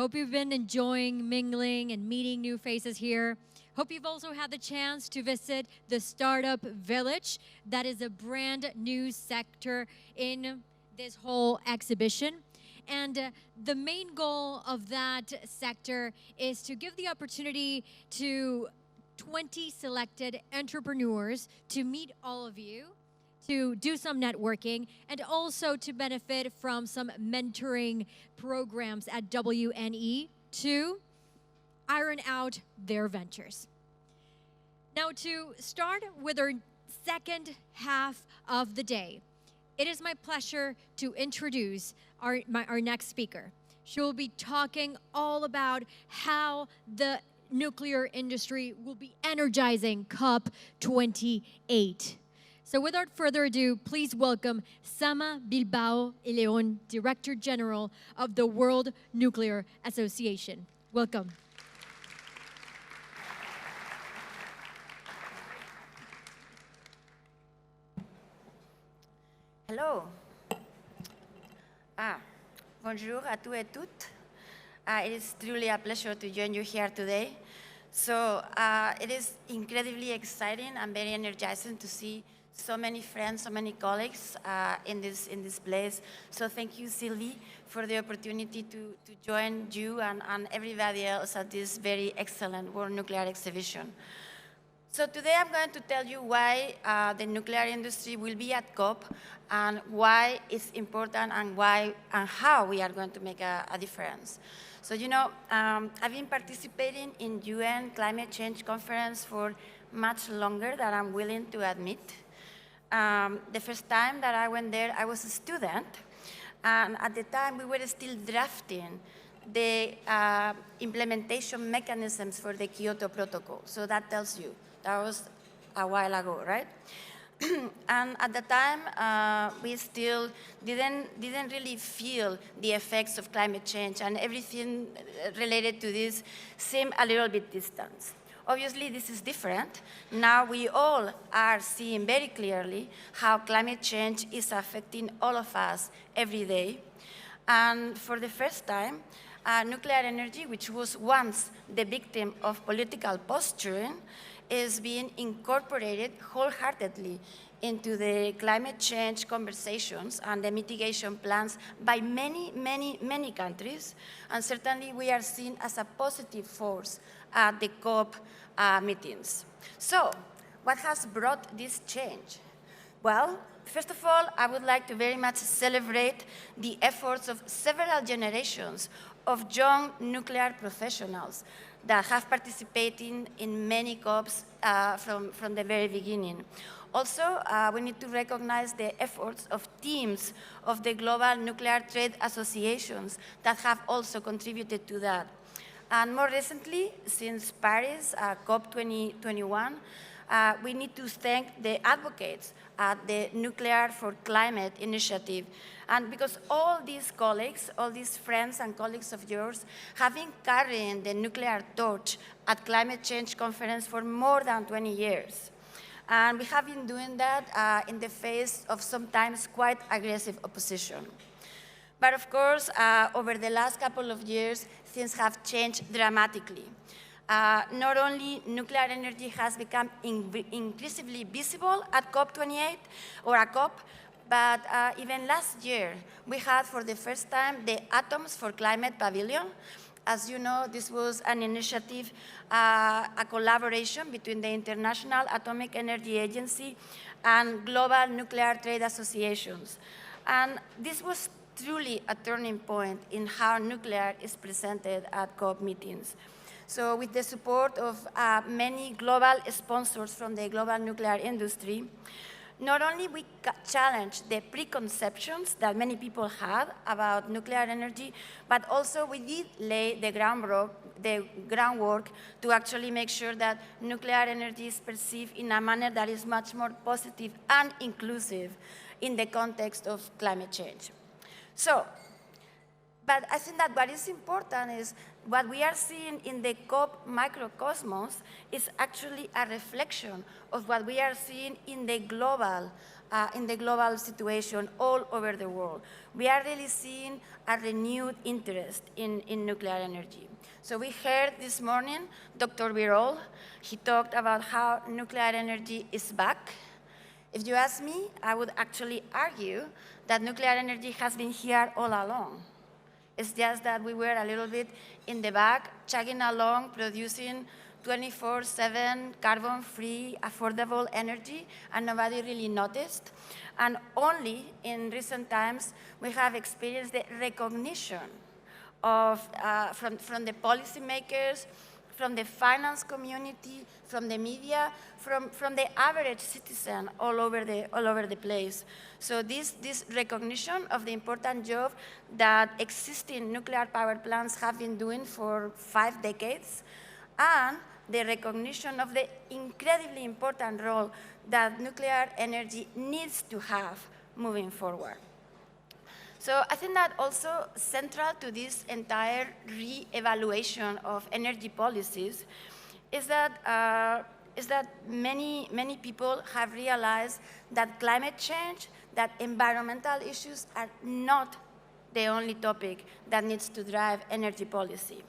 Hope you've been enjoying mingling and meeting new faces here. Hope you've also had the chance to visit the Startup Village. That is a brand new sector in this whole exhibition. And the main goal of that sector is to give the opportunity to 20 selected entrepreneurs to meet all of you, to do some networking, and also to benefit from some mentoring programs at WNE to iron out their ventures. Now, to start with our second half of the day, it is my pleasure to introduce our next speaker. She will be talking all about how the nuclear industry will be energizing COP28. So without further ado, please welcome Sama Bilbao y Léon, Director General of the World Nuclear Association. Welcome. Hello. Bonjour à tous et toutes. It is truly a pleasure to join you here today. So it is incredibly exciting and very energizing to see so many friends, so many colleagues in this place. So thank you, Sylvie, for the opportunity to join you and everybody else at this very excellent World Nuclear Exhibition. So today I'm going to tell you why the nuclear industry will be at COP and why it's important and how we are going to make a difference. So, you know, I've been participating in UN Climate Change Conference for much longer than I'm willing to admit. The first time that I went there, I was a student, and at the time we were still drafting the implementation mechanisms for the Kyoto Protocol. So that tells you, that was a while ago, right? And at the time, we still didn't really feel the effects of climate change, and everything related to this seemed a little bit distant. Obviously, this is different. Now we all are seeing very clearly how climate change is affecting all of us every day. And for the first time, nuclear energy, which was once the victim of political posturing, is being incorporated wholeheartedly into the climate change conversations and the mitigation plans by many, many, many countries. And certainly we are seen as a positive force at the COP meetings. So, what has brought this change? Well, first of all, I would like to very much celebrate the efforts of several generations of young nuclear professionals that have participated in many COPs from the very beginning. Also, we need to recognize the efforts of teams of the global nuclear trade associations that have also contributed to that. And more recently, since Paris, COP 2021, we need to thank the advocates at the Nuclear for Climate initiative. And because all these colleagues, all these friends and colleagues of yours have been carrying the nuclear torch at climate change conference for more than 20 years. And we have been doing that in the face of sometimes quite aggressive opposition. But of course, over the last couple of years, things have changed dramatically. Not only nuclear energy has become increasingly visible at COP28 or a COP, but even last year, we had for the first time the Atoms for Climate Pavilion. As you know, this was an initiative, a collaboration between the International Atomic Energy Agency and global nuclear trade associations. And this was truly a turning point in how nuclear is presented at COP meetings. So with the support of many global sponsors from the global nuclear industry, not only we challenge the preconceptions that many people had about nuclear energy, but also we did lay the groundwork to actually make sure that nuclear energy is perceived in a manner that is much more positive and inclusive in the context of climate change. So, but I think that what is important is what we are seeing in the COP microcosmos is actually a reflection of what we are seeing in the global in the global situation all over the world. We are really seeing a renewed interest in nuclear energy. So we heard this morning Dr. Birol. He talked about how nuclear energy is back. If you ask me, I would actually argue that nuclear energy has been here all along. It's just that we were a little bit in the back, chugging along, producing 24/7 carbon-free, affordable energy, and nobody really noticed. And only in recent times, we have experienced the recognition of, from the policymakers, from the finance community, from the media, from the average citizen all over the place. So this recognition of the important job that existing nuclear power plants have been doing for 5 decades, and the recognition of the incredibly important role that nuclear energy needs to have moving forward. So I think that also central to this entire re-evaluation of energy policies is that many people have realized that climate change, that environmental issues are not the only topic that needs to drive energy policy.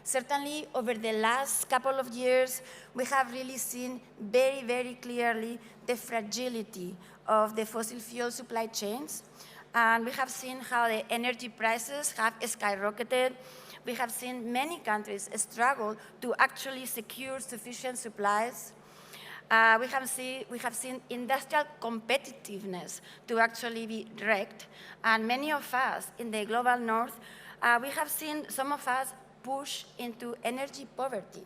Certainly, over the last couple of years, we have really seen very, very clearly the fragility of the fossil fuel supply chains. And we have seen how the energy prices have skyrocketed. We have seen many countries struggle to actually secure sufficient supplies. We have seen industrial competitiveness to actually be wrecked. And many of us in the global north, we have seen some of us push into energy poverty.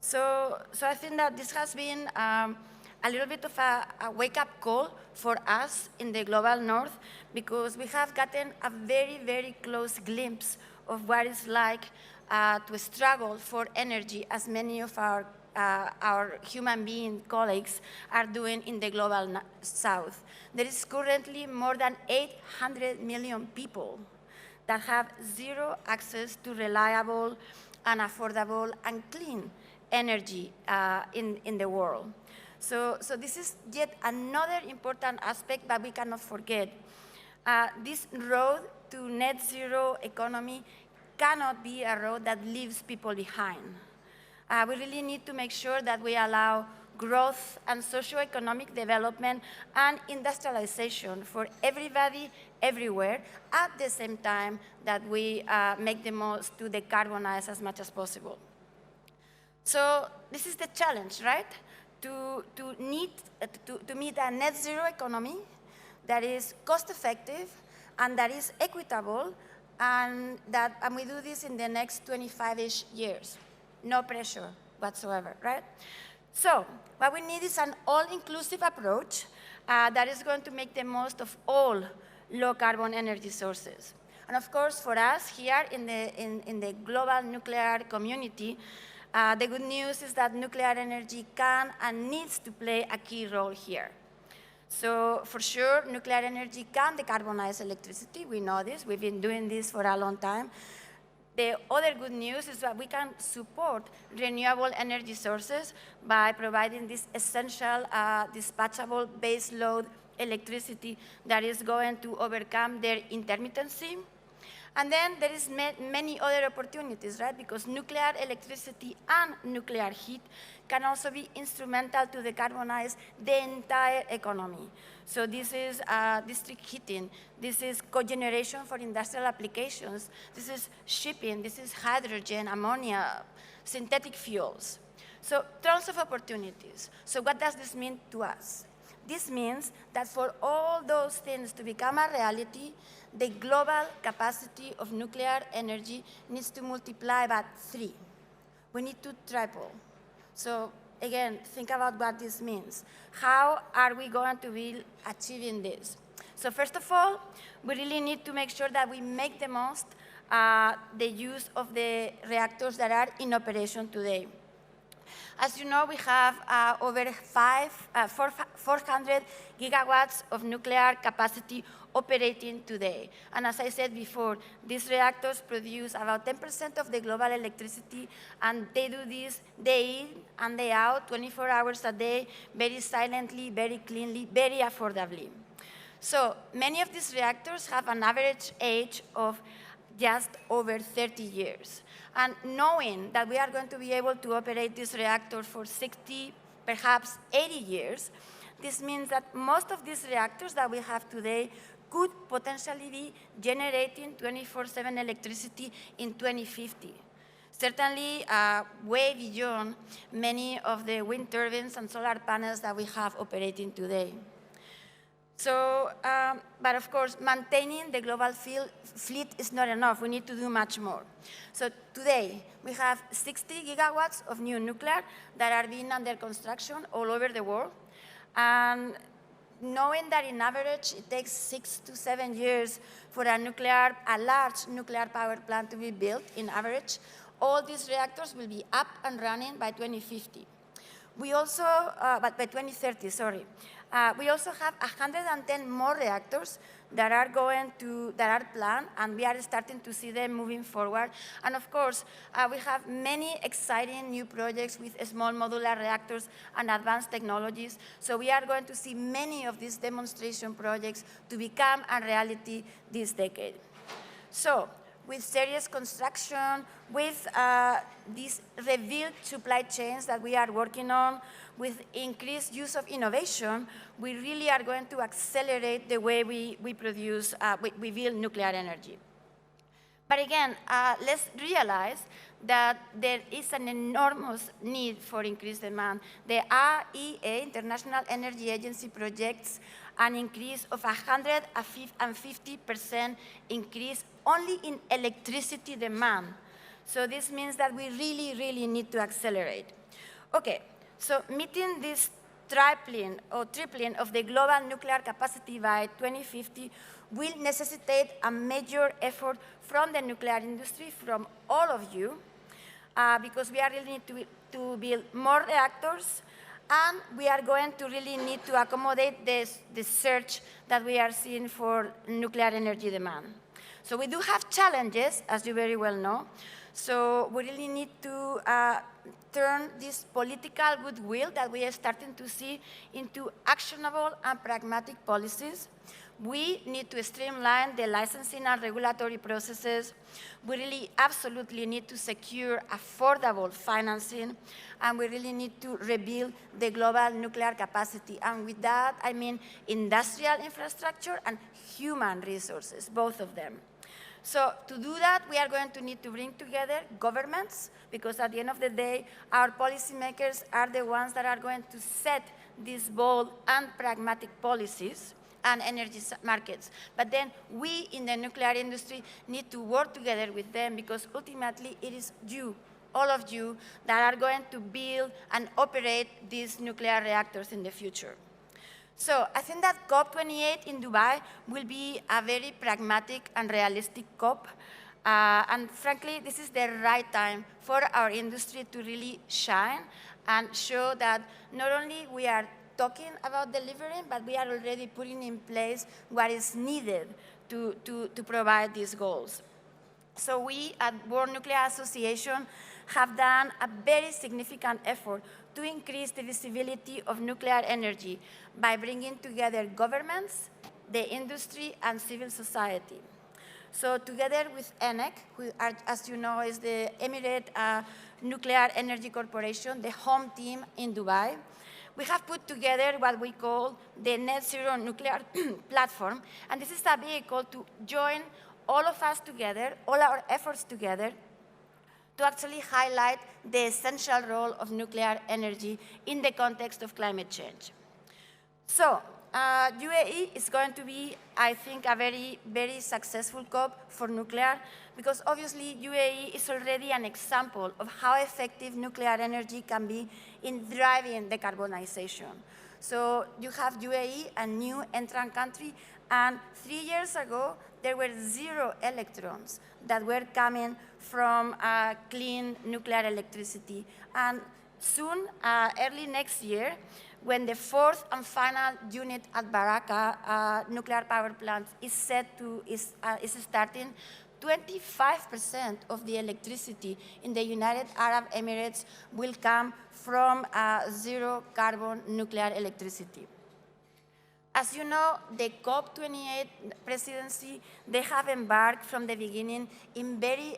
So I think that this has been a little bit of a wake-up call for us in the global north, because we have gotten a very, very close glimpse of what it's like to struggle for energy, as many of our human being colleagues are doing in the global south. There is currently more than 800 million people that have zero access to reliable and affordable and clean energy in the world. So this is yet another important aspect that we cannot forget. This road to net zero economy cannot be a road that leaves people behind. We really need to make sure that we allow growth and socioeconomic development and industrialization for everybody, everywhere, at the same time that we make the most to decarbonize as much as possible. So this is the challenge, right? To meet a net zero economy that is cost-effective and that is equitable, and we do this in the next 25-ish years. No pressure whatsoever, right? So what we need is an all-inclusive approach that is going to make the most of all low-carbon energy sources. And of course, for us here in the global nuclear community, the good news is that nuclear energy can and needs to play a key role here. So for sure, nuclear energy can decarbonize electricity. We know this. We've been doing this for a long time. The other good news is that we can support renewable energy sources by providing this essential dispatchable baseload electricity that is going to overcome their intermittency. And then there is many other opportunities, right? Because nuclear electricity and nuclear heat can also be instrumental to decarbonize the entire economy. So this is district heating, this is cogeneration for industrial applications, this is shipping, this is hydrogen, ammonia, synthetic fuels. So tons of opportunities. So what does this mean to us? This means that for all those things to become a reality, the global capacity of nuclear energy needs to multiply by 3. We need to triple. So again, think about what this means. How are we going to be achieving this? So first of all, we really need to make sure that we make the most the use of the reactors that are in operation today. As you know, we have over 400 gigawatts of nuclear capacity operating today. And as I said before, these reactors produce about 10% of the global electricity, and they do this day in and day out, 24 hours a day, very silently, very cleanly, very affordably. So many of these reactors have an average age of just over 30 years. And knowing that we are going to be able to operate this reactor for 60, perhaps 80 years, this means that most of these reactors that we have today could potentially be generating 24/7 electricity in 2050. Certainly way beyond many of the wind turbines and solar panels that we have operating today. So, but of course, maintaining the global fleet is not enough. We need to do much more. So today, we have 60 gigawatts of new nuclear that are being under construction all over the world. And knowing that in average, it takes 6 to 7 years for a large nuclear power plant to be built in average, all these reactors will be up and running by 2050. We also, but by 2030, sorry. We also have 110 more reactors that are planned, and we are starting to see them moving forward. And of course, we have many exciting new projects with small modular reactors and advanced technologies. So we are going to see many of these demonstration projects to become a reality this decade. So, with serious construction, with these revealed supply chains that we are working on, with increased use of innovation, we really are going to accelerate the way we build nuclear energy. But again, let's realize that there is an enormous need for increased demand. The IEA, International Energy Agency, projects an increase of 150% increase only in electricity demand. So this means that we really, really need to accelerate. Okay, so meeting this tripling of the global nuclear capacity by 2050 will necessitate a major effort from the nuclear industry, from all of you, because we are really need to build more reactors, and we are going to really need to accommodate the surge that we are seeing for nuclear energy demand. So we do have challenges, as you very well know. So we really need to turn this political goodwill that we are starting to see into actionable and pragmatic policies. We need to streamline the licensing and regulatory processes. We really absolutely need to secure affordable financing, and we really need to rebuild the global nuclear capacity. And with that, I mean industrial infrastructure and human resources, both of them. So to do that, we are going to need to bring together governments, because at the end of the day, our policymakers are the ones that are going to set these bold and pragmatic policies and energy markets. But then we in the nuclear industry need to work together with them, because ultimately it is you, all of you, that are going to build and operate these nuclear reactors in the future. So I think that COP28 in Dubai will be a very pragmatic and realistic COP. And frankly, this is the right time for our industry to really shine and show that not only we are talking about delivering, but we are already putting in place what is needed to provide these goals. So we at World Nuclear Association have done a very significant effort to increase the visibility of nuclear energy by bringing together governments, the industry, and civil society. So together with ENEC, who are, as you know, is the Emirate Nuclear Energy Corporation, the home team in Dubai, we have put together what we call the Net Zero Nuclear Platform. And this is a vehicle to join all of us together, all our efforts together, to actually highlight the essential role of nuclear energy in the context of climate change. So, UAE is going to be, I think, a very, very successful COP for nuclear, because obviously UAE is already an example of how effective nuclear energy can be in driving decarbonization. So you have UAE, a new entrant country, and 3 years ago, there were 0 electrons that were coming from clean nuclear electricity. And soon, early next year, when the fourth and final unit at Baraka nuclear power plant is starting, 25% of the electricity in the United Arab Emirates will come from zero carbon nuclear electricity. As you know, the COP28 presidency, they have embarked from the beginning in very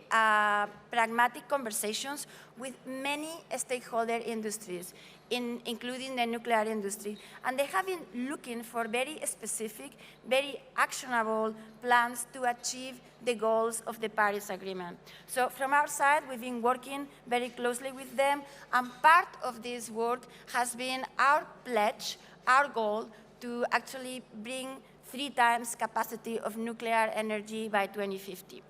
pragmatic conversations with many stakeholder industries, including the nuclear industry. And they have been looking for very specific, very actionable plans to achieve the goals of the Paris Agreement. So from our side, we've been working very closely with them, and part of this work has been our pledge, our goal, to actually bring 3 times capacity of nuclear energy by 2050.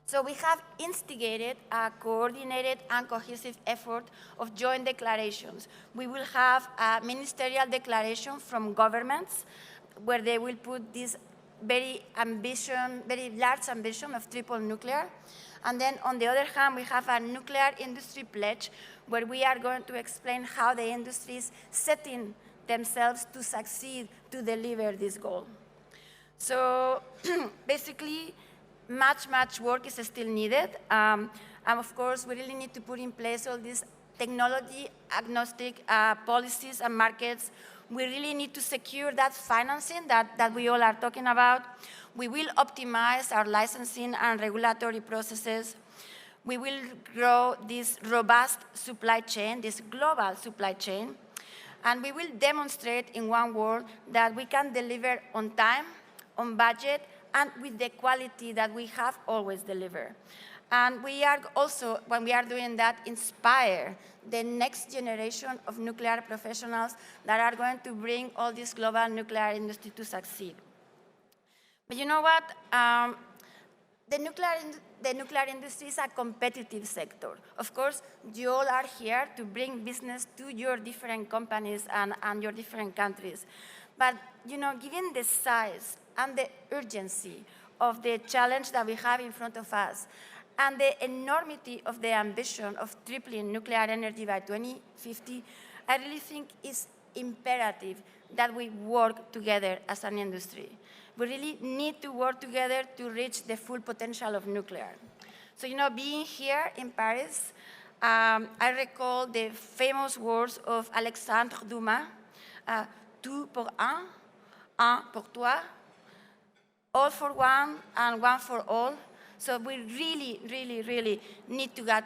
So we have instigated a coordinated and cohesive effort of joint declarations. We will have a ministerial declaration from governments where they will put this very large ambition of triple nuclear. And then on the other hand, we have a nuclear industry pledge where we are going to explain how the industry is setting themselves to succeed to deliver this goal. So basically, much work is still needed. And of course, we really need to put in place all these technology agnostic policies and markets. We really need to secure that financing that we all are talking about. We will optimize our licensing and regulatory processes. We will grow this robust supply chain, this global supply chain. And we will demonstrate in one word that we can deliver on time, on budget, and with the quality that we have always delivered. And we are also, when we are doing that, inspire the next generation of nuclear professionals that are going to bring all this global nuclear industry to succeed. But you know what? The nuclear industry is a competitive sector. Of course, you all are here to bring business to your different companies and your different countries. But you know, given the size and the urgency of the challenge that we have in front of us, and the enormity of the ambition of tripling nuclear energy by 2050, I really think it's imperative that we work together as an industry. We really need to work together to reach the full potential of nuclear. So, you know, being here in Paris, I recall the famous words of Alexandre Dumas, tout pour un pour toi, all for one and one for all. So we really need to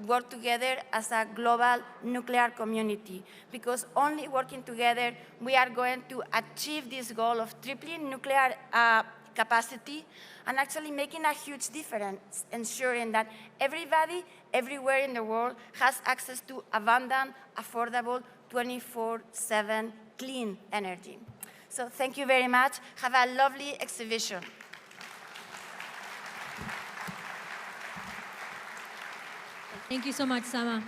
work together as a global nuclear community, because only working together we are going to achieve this goal of tripling nuclear capacity and actually making a huge difference, ensuring that everybody, everywhere in the world has access to abundant, affordable, 24/7 clean energy. So thank you very much. Have a lovely exhibition. Thank you so much, Sama.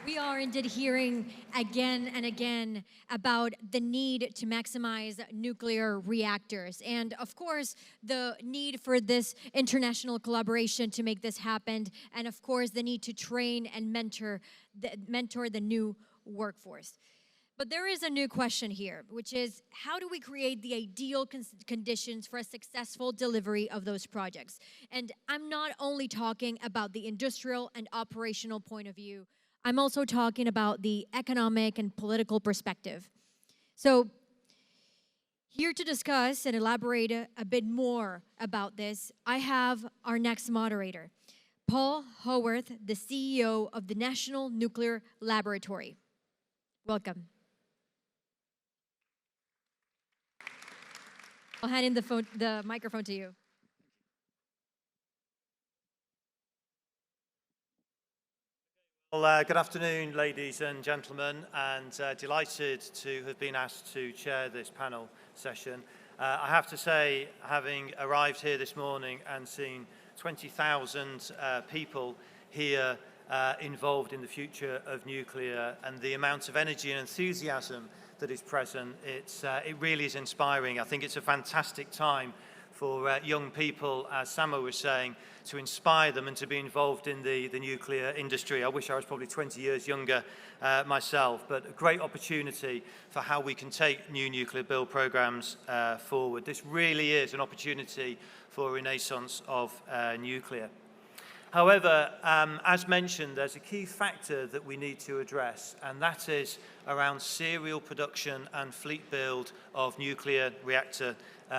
We are indeed hearing again and again about the need to maximize nuclear reactors. And of course, the need for this international collaboration to make this happen. And of course, the need to train and mentor the new workforce. But there is a new question here, which is, how do we create the ideal conditions for a successful delivery of those projects? And I'm not only talking about the industrial and operational point of view, I'm also talking about the economic and political perspective. So here to discuss and elaborate a bit more about this, I have our next moderator, Paul Haworth, the CEO of the National Nuclear Laboratory. Welcome. I'll hand in the microphone to you. Well, good afternoon, ladies and gentlemen, and delighted to have been asked to chair this panel session. I have to say, having arrived here this morning and seen 20,000 people here involved in the future of nuclear and the amount of energy and enthusiasm that is present, it really is inspiring. I think it's a fantastic time for young people, as Samo was saying, to inspire them and to be involved in the nuclear industry. I wish I was probably 20 years younger myself, but a great opportunity for how we can take new nuclear build programs forward. This really is an opportunity for a renaissance of nuclear. However, as mentioned, there's a key factor that we need to address, and that is around serial production and fleet build of nuclear reactor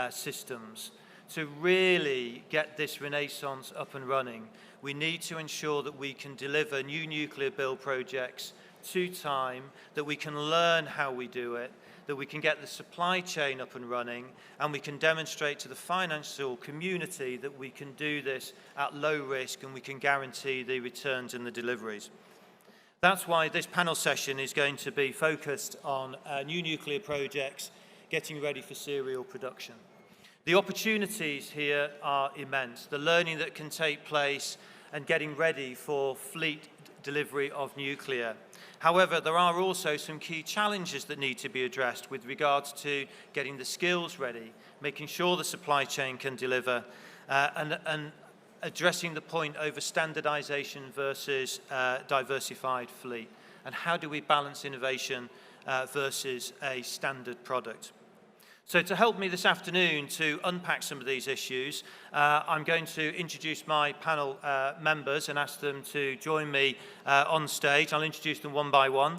systems. To really get this renaissance up and running, we need to ensure that we can deliver new nuclear build projects to time, that we can learn how we do it, that we can get the supply chain up and running, and we can demonstrate to the financial community that we can do this at low risk and we can guarantee the returns and the deliveries. That's why this panel session is going to be focused on new nuclear projects getting ready for serial production. The opportunities here are immense. The learning that can take place and getting ready for fleet delivery of nuclear. However, there are also some key challenges that need to be addressed with regards to getting the skills ready, making sure the supply chain can deliver, and addressing the point over standardization versus diversified fleet. And how do we balance innovation versus a standard product? So to help me this afternoon to unpack some of these issues, I'm going to introduce my panel members and ask them to join me on stage. I'll introduce them one by one.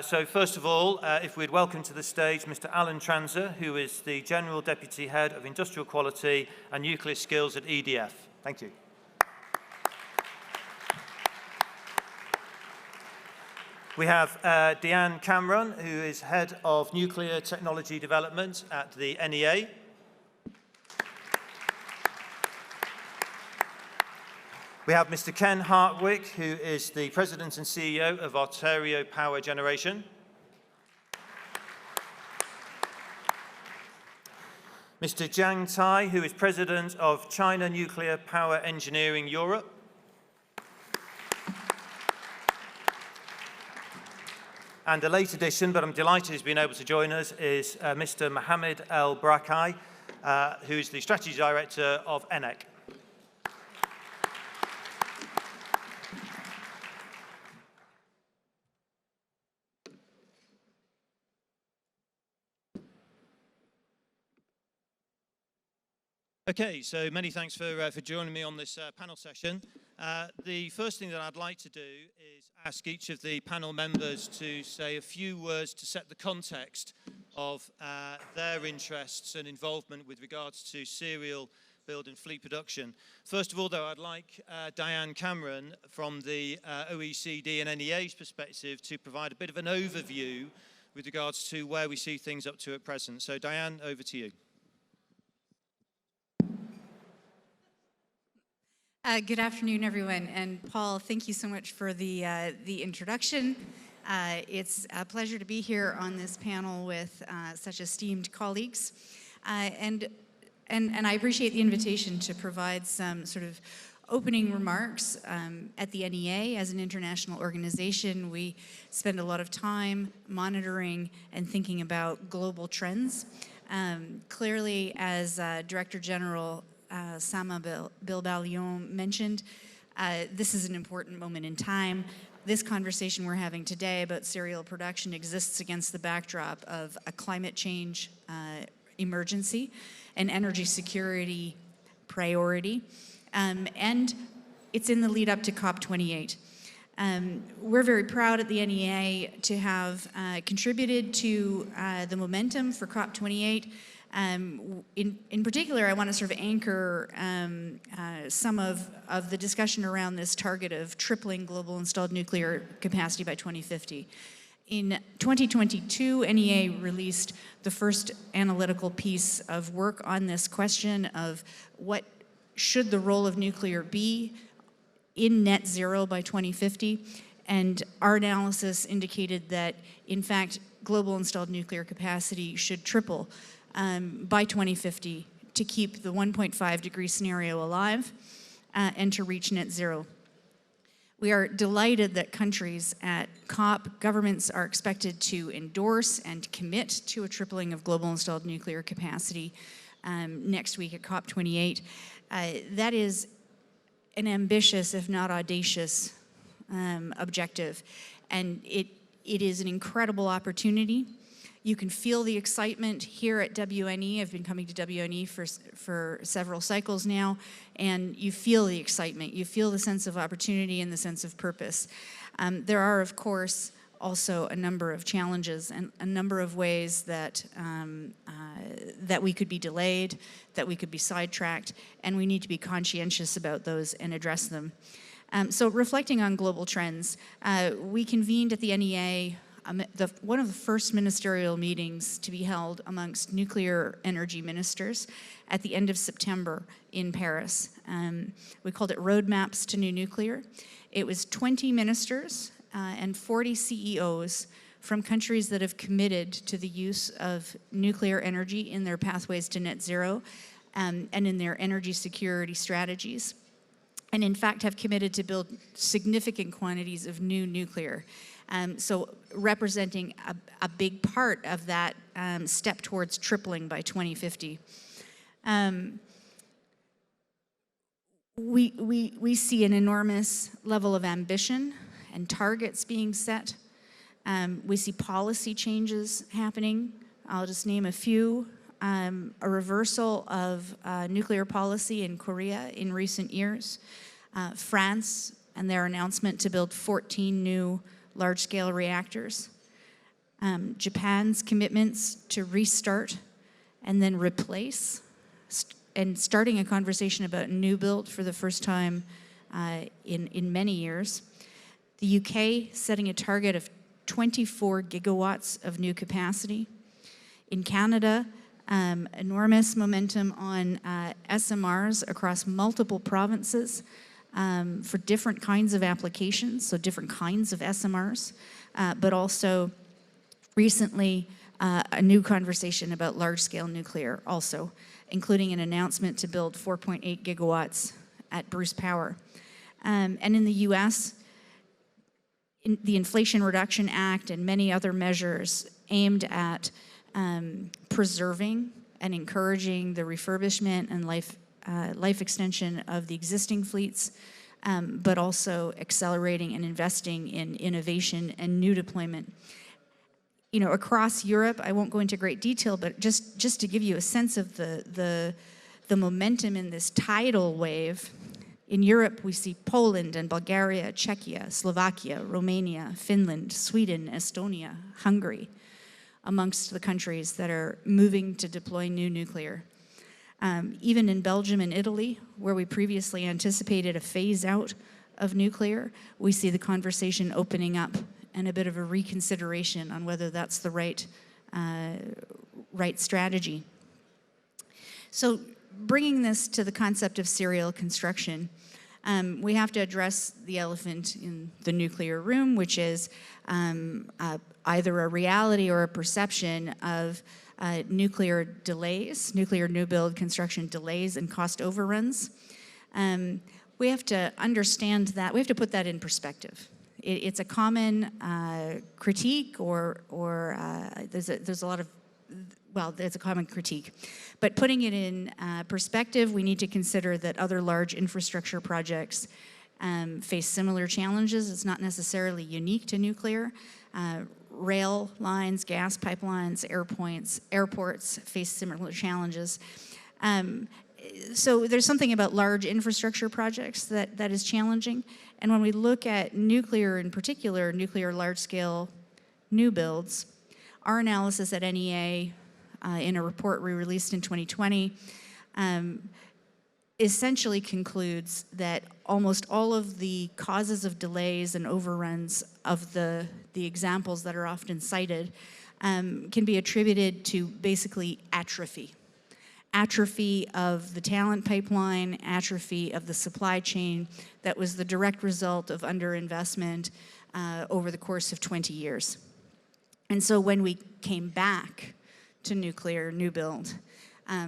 So first of all, if we'd welcome to the stage Mr. Alan Transer, who is the General Deputy Head of Industrial Quality and Nuclear Skills at EDF. Thank you. We have Diane Cameron, who is Head of Nuclear Technology Development at the NEA. We have Mr. Ken Hartwick, who is the President and CEO of Ontario Power Generation. Mr. Jiang Tai, who is President of China Nuclear Power Engineering Europe. And a late addition, but I'm delighted he's been able to join us, is Mr. Mohammed El Brakai, who is the Strategy Director of ENEC. Okay, so many thanks for joining me on this panel session. The first thing that I'd like to do is ask each of the panel members to say a few words to set the context of their interests and involvement with regards to serial build and fleet production. First of all, though, I'd like Diane Cameron from the OECD and NEA's perspective to provide a bit of an overview with regards to where we see things up to at present. So Diane, over to you. Good afternoon, everyone. And Paul, thank you so much for the introduction. It's a pleasure to be here on this panel with such esteemed colleagues. And I appreciate the invitation to provide some sort of opening remarks. At the NEA, as an international organization, we spend a lot of time monitoring and thinking about global trends. Clearly, as Director General Bilbao, Léon mentioned, this is an important moment in time. This conversation we're having today about serial production exists against the backdrop of a climate change emergency, an energy security priority, and it's in the lead up to COP28. We're very proud at the NEA to have contributed to the momentum for COP28. In particular, I want to sort of anchor some of the discussion around this target of tripling global installed nuclear capacity by 2050. In 2022, NEA released the first analytical piece of work on this question of what should the role of nuclear be in net zero by 2050. And our analysis indicated that, in fact, global installed nuclear capacity should triple by 2050 to keep the 1.5 degree scenario alive and to reach net zero. We are delighted that countries at COP, governments are expected to endorse and commit to a tripling of global installed nuclear capacity next week at COP28. That is an ambitious, if not audacious, objective. And it is an incredible opportunity. You can feel the excitement here at WNE. I've been coming to WNE for several cycles now, and you feel the excitement. You feel the sense of opportunity and the sense of purpose. There are, of course, also a number of challenges and a number of ways that that we could be delayed, that we could be sidetracked, and we need to be conscientious about those and address them. So reflecting on global trends, we convened at the NEA one of the first ministerial meetings to be held amongst nuclear energy ministers at the end of September in Paris. We called it Roadmaps to New Nuclear. It was 20 ministers and 40 CEOs from countries that have committed to the use of nuclear energy in their pathways to net zero and in their energy security strategies, and in fact have committed to build significant quantities of new nuclear. So representing a big part of that step towards tripling by 2050. We see an enormous level of ambition and targets being set. We see policy changes happening. I'll just name a few. A reversal of nuclear policy in Korea in recent years. France and their announcement to build 14 new large-scale reactors. Japan's commitments to restart and then replace, and starting a conversation about new build for the first time in many years. The UK setting a target of 24 gigawatts of new capacity. In Canada, enormous momentum on SMRs across multiple provinces for different kinds of applications, so different kinds of SMRs, but also recently a new conversation about large-scale nuclear also, including an announcement to build 4.8 gigawatts at Bruce Power. And in the US, the Inflation Reduction Act and many other measures aimed at preserving and encouraging the refurbishment and life extension of the existing fleets, but also accelerating and investing in innovation and new deployment. You know, across Europe, I won't go into great detail, but just to give you a sense of the momentum in this tidal wave. In Europe, we see Poland and Bulgaria, Czechia, Slovakia, Romania, Finland, Sweden, Estonia, Hungary, amongst the countries that are moving to deploy new nuclear. Even in Belgium and Italy, where we previously anticipated a phase out of nuclear, we see the conversation opening up and a bit of a reconsideration on whether that's the right strategy. So bringing this to the concept of serial construction, we have to address the elephant in the nuclear room, which is either a reality or a perception of nuclear delays, nuclear new build construction delays and cost overruns. We have to understand that, we have to put that in perspective. It's a common critique or there's a lot of, well, there's a common critique. But putting it in perspective, we need to consider that other large infrastructure projects face similar challenges. It's not necessarily unique to nuclear. Rail lines, gas pipelines, airports face similar challenges. So there's something about large infrastructure projects that is challenging. And when we look at nuclear in particular, nuclear large-scale new builds, our analysis at NEA in a report we released in 2020 essentially concludes that almost all of the causes of delays and overruns of the examples that are often cited can be attributed to basically atrophy. Atrophy of the talent pipeline, atrophy of the supply chain that was the direct result of underinvestment over the course of 20 years. And so when we came back to nuclear new build,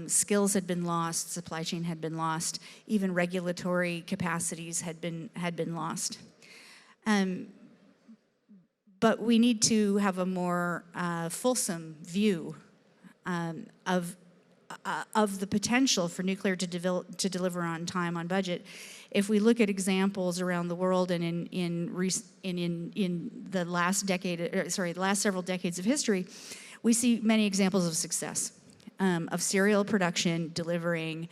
skills had been lost, supply chain had been lost, even regulatory capacities had been lost. But we need to have a more fulsome view of of the potential for nuclear to deliver on time, on budget. If we look at examples around the world and in the last decade, the last several decades of history, we see many examples of success, of serial production delivering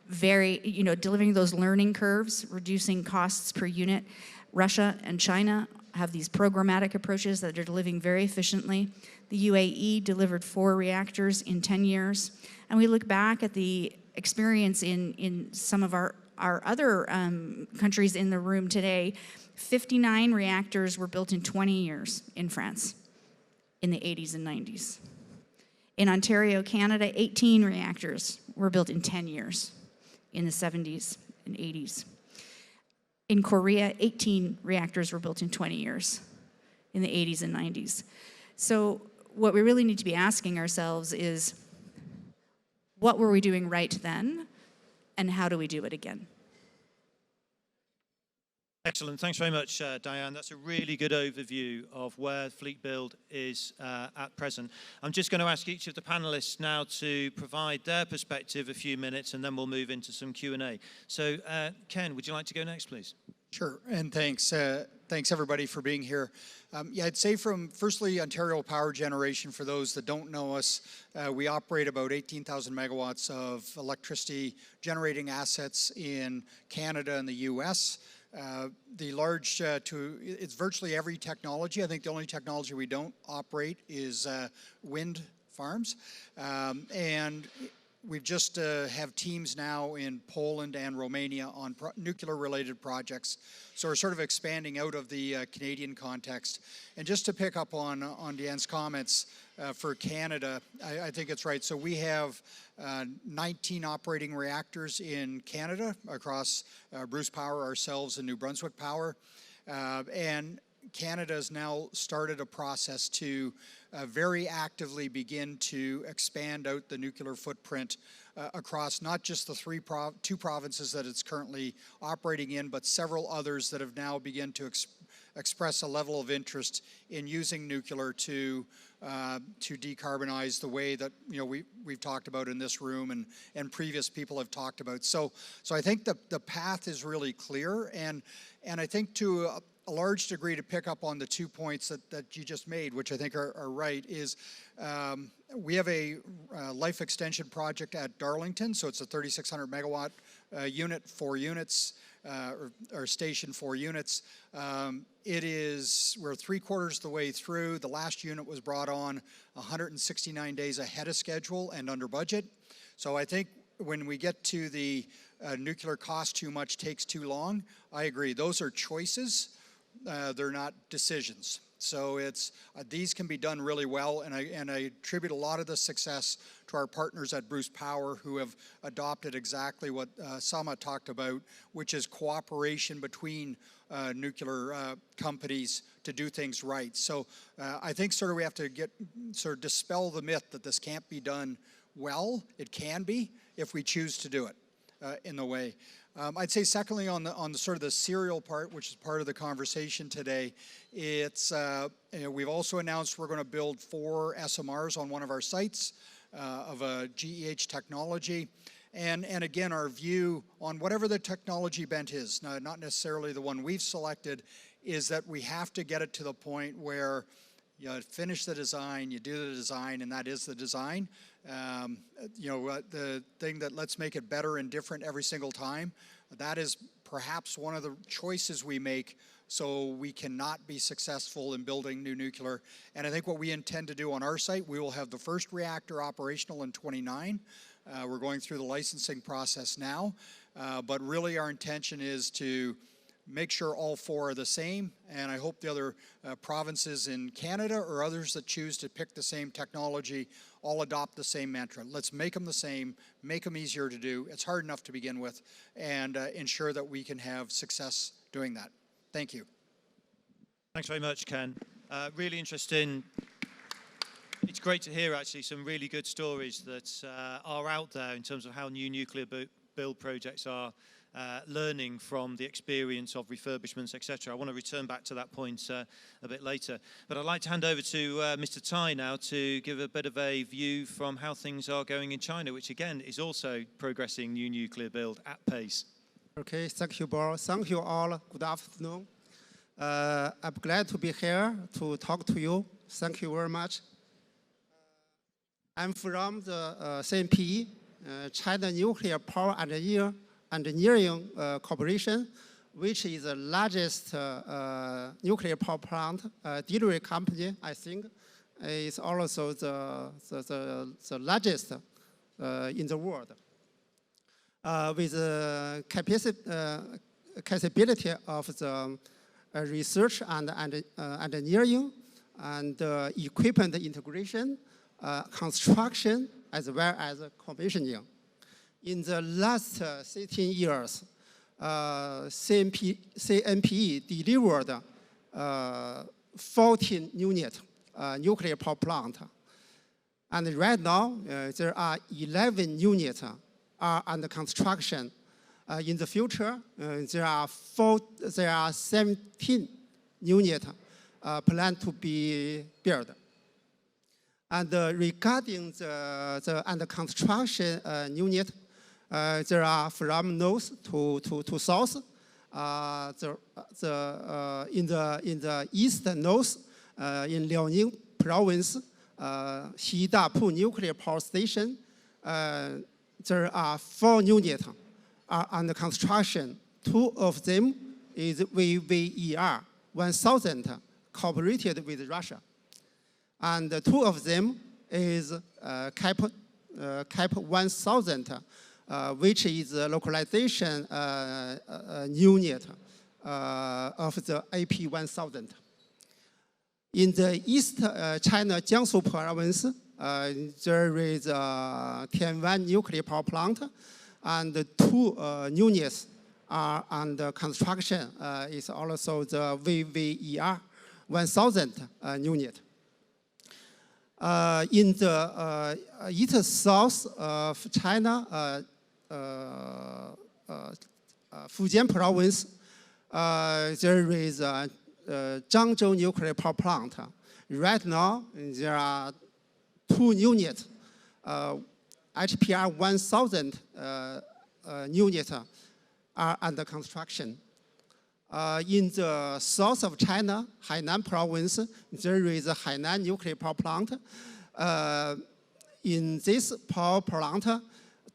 delivering those learning curves, reducing costs per unit. Russia and China have these programmatic approaches that are delivering very efficiently. The UAE delivered 4 reactors in 10 years. And we look back at the experience in some of our other countries in the room today. 59 reactors were built in 20 years in France in the 80s and 90s. In Ontario, Canada, 18 reactors were built in 10 years in the 70s and 80s. In Korea, 18 reactors were built in 20 years in the 80s and 90s. So what we really need to be asking ourselves is, what were we doing right then, and how do we do it again? Excellent. Thanks very much, Diane. That's a really good overview of where fleet build is at present. I'm just going to ask each of the panelists now to provide their perspective a few minutes, and then we'll move into some Q&A. So, Ken, would you like to go next, please? Sure, and thanks. Thanks, everybody, for being here. Yeah, I'd say firstly, Ontario Power Generation, for those that don't know us, we operate about 18,000 megawatts of electricity generating assets in Canada and the US. It's virtually every technology. I think the only technology we don't operate is wind farms. And we've just have teams now in Poland and Romania on nuclear-related projects. So we're sort of expanding out of the Canadian context. And just to pick up on Diane's comments for Canada, I think it's right. So we have 19 operating reactors in Canada across Bruce Power, ourselves, and New Brunswick Power. And Canada has now started a process to very actively begin to expand out the nuclear footprint across not just the two provinces that it's currently operating in, but several others that have now begun to express a level of interest in using nuclear to decarbonize the way that we've talked about in this room and previous people have talked about. So I think the path is really clear, and I think to a large degree, to pick up on the 2 points that you just made, which I think are right, is we have a life extension project at Darlington, so it's a 3,600 megawatt unit, 4 units, or station 4 units. We're 3/4 the way through. The last unit was brought on 169 days ahead of schedule and under budget. So I think when we get to the nuclear cost too much, takes too long, I agree. Those are choices. They're not decisions. So these can be done really well, and I attribute a lot of the success to our partners at Bruce Power, who have adopted exactly what Sama talked about, which is cooperation between nuclear companies to do things right. So I think we have to dispel the myth that this can't be done well. It can be if we choose to do it in the way. I'd say secondly, on the sort of the serial part, which is part of the conversation today, it's we've also announced we're going to build 4 SMRs on one of our sites of a GEH technology. And again, our view on whatever the technology bent is, not necessarily the one we've selected, is that we have to get it to the point where you finish the design, you do the design, and that is the design. The thing that let's make it better and different every single time, that is perhaps one of the choices we make so we cannot be successful in building new nuclear. And I think what we intend to do on our site, we will have the first reactor operational in 29. We're going through the licensing process now, but really our intention is to make sure all 4 are the same, and I hope the other provinces in Canada or others that choose to pick the same technology all adopt the same mantra. Let's make them the same, make them easier to do. It's hard enough to begin with, and ensure that we can have success doing that. Thank you. Thanks very much, Ken. Really interesting. It's great to hear, actually, some really good stories that are out there in terms of how new nuclear build projects are learning from the experience of refurbishments, etc. I want to return back to that point a bit later. But I'd like to hand over to Mr. Tai now to give a bit of a view from how things are going in China, which again is also progressing new nuclear build at pace. Okay, thank you, Paul. Thank you all. Good afternoon. I'm glad to be here to talk to you. Thank you very much. I'm from the CNPE, China Nuclear Power Engineering Corporation, which is the largest nuclear power plant delivery company, I think. It's also the largest in the world. With the capability of the research and engineering and equipment integration, construction, as well as commissioning. In the last 16 years, CNPE delivered 14 units nuclear power plant. And right now, there are 11 units are under construction. In the future, there are 17 units planned to be built. And regarding the under construction unit, there are from north to south. In the east and north, in Liaoning province, Xidapu nuclear power station, there are 4 units are under construction. 2 of them is WNER 1000, cooperated with Russia. And 2 of them is CAP 1000, which is a localization unit of the AP 1000. In the East China Jiangsu province, there is Tianwan nuclear power plant, and 2 units are under construction. It's also the WNER 1000 unit. In the east south of China, Fujian province, there is Zhangzhou nuclear power plant. Right now, there are 2 units, HPR 1000 units are under construction. In the south of China, Hainan province, there is a Hainan nuclear power plant. In this power plant,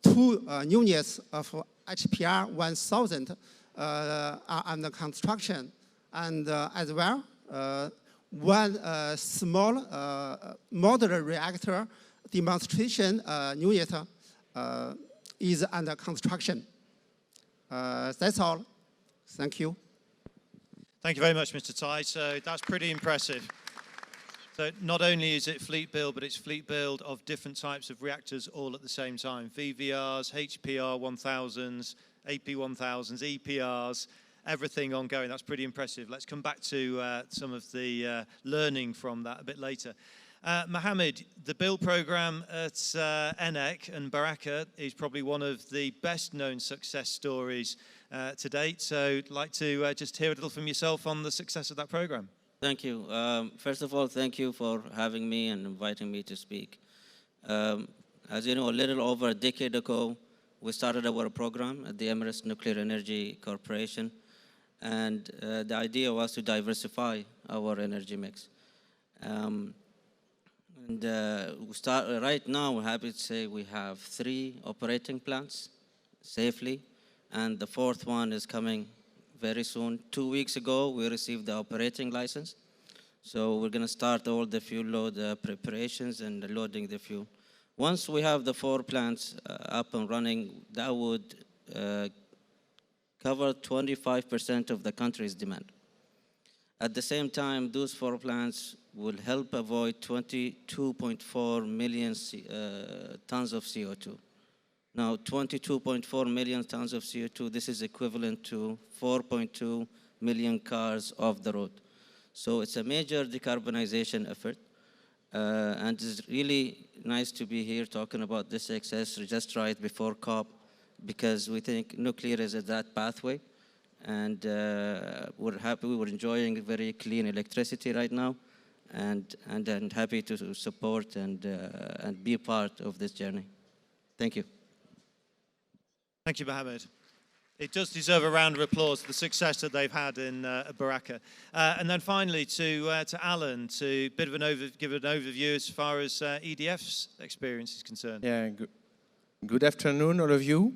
2 units of HPR 1000 are under construction. And as well, 1 small modular reactor demonstration unit is under construction. That's all. Thank you. Thank you very much, Mr. Tai. So that's pretty impressive. So not only is it fleet build, but it's fleet build of different types of reactors all at the same time. VVRs, HPR 1000s, AP 1000s, EPRs, everything ongoing. That's pretty impressive. Let's come back to some of the learning from that a bit later. Mohammed, the build program at ENEC and Baraka is probably one of the best known success stories to date. So I'd like to just hear a little from yourself on the success of that program. Thank you. First of all, thank you for having me and inviting me to speak. As you know, a little over a decade ago, we started our program at the Emirates Nuclear Energy Corporation. And the idea was to diversify our energy mix. We start right now, we're happy to say we have 3 operating plants safely, and the 4th one is coming very soon. 2 weeks ago, we received the operating license. So we're going to start all the fuel load preparations and loading the fuel. Once we have the 4 plants up and running, that would cover 25% of the country's demand. At the same time, those 4 plants will help avoid 22.4 million tons of CO2. Now, 22.4 million tons of CO2, this is equivalent to 4.2 million cars off the road. So it's a major decarbonization effort. And it's really nice to be here talking about this success just right before COP. because we think nuclear is at that pathway, and we're happy. We're enjoying very clean electricity right now, and happy to support and be part of this journey. Thank you. Thank you, Mohammed. It does deserve a round of applause for the success that they've had in Baraka. And then finally to Alan to give an overview as far as EDF's experience is concerned. Yeah, good afternoon, all of you.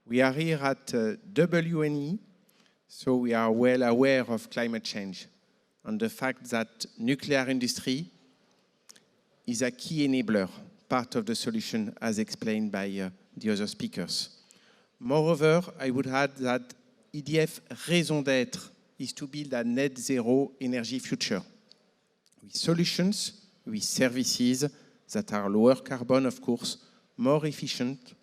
We are here at WNE, so we are well aware of climate change and the fact that nuclear industry is a key enabler, part of the solution as explained by the other speakers. Moreover, I would add that EDF's raison d'être is to build a net zero energy future with solutions, with services that are lower carbon, of course, more efficient,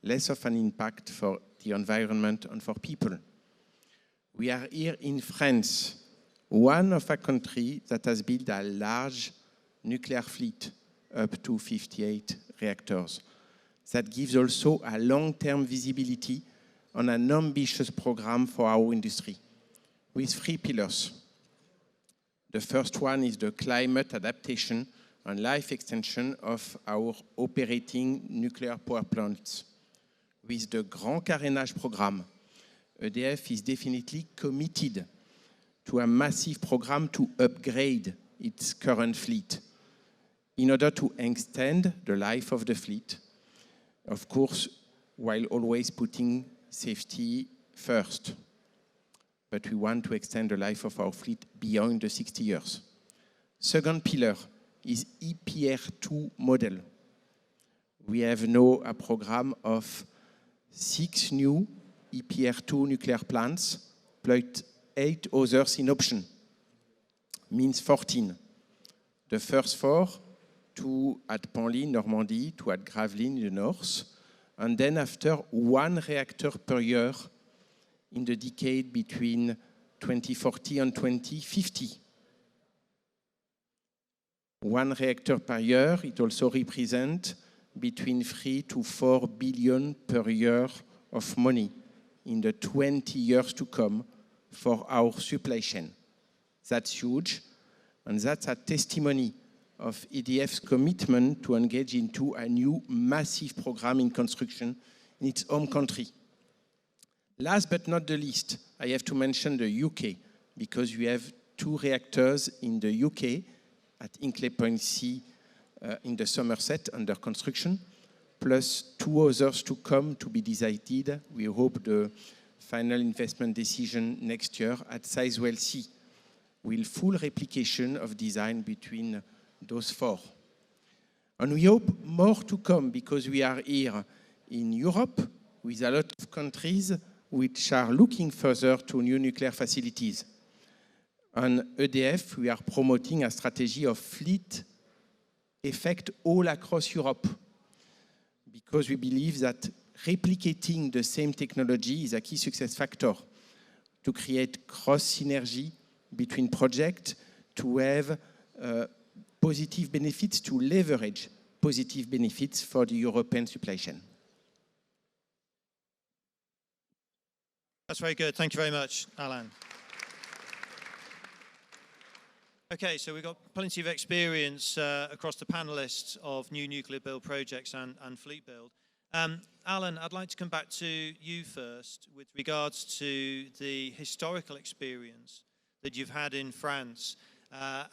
less of an impact for the environment and for people. We are here in France, one of a country that has built a large nuclear fleet, up to 58 reactors. That gives also a long-term visibility on an ambitious program for our industry, with 3 pillars. The first one is the climate adaptation and life extension of our operating nuclear power plants. With the Grand Carénage program, EDF is definitely committed to a massive program to upgrade its current fleet in order to extend the life of the fleet, of course, while always putting safety first. But we want to extend the life of our fleet beyond the 60 years. Second pillar is EPR2 model. We have now a program of 6 new EPR2 nuclear plants, plus 8 others in option, means 14. The first 4, 2 at Penly, Normandy, 2 at Gravelines in the north, and then after 1 reactor per year in the decade between 2040 and 2050. 1 reactor per year, it also represents between 3 to 4 billion per year of money in the 20 years to come for our supply chain. That's huge, and that's a testimony of EDF's commitment to engage into a new massive program in construction in its home country. Last but not the least, I have to mention the UK, because we have 2 reactors in the UK at Hinkley Point C in the Somerset under construction, plus 2 others to come to be decided. We hope the final investment decision next year at Sizewell C, with full replication of design between those 4. And we hope more to come, because we are here in Europe with a lot of countries which are looking further to new nuclear facilities. On EDF, we are promoting a strategy of fleet effect all across Europe, because we believe that replicating the same technology is a key success factor to create cross-synergy between projects, to have positive benefits, to leverage positive benefits for the European supply chain. That's very good. Thank you very much, Alan. Okay, so we've got plenty of experience across the panelists of new nuclear build projects and fleet build. Alan, I'd like to come back to you first with regards to the historical experience that you've had in France.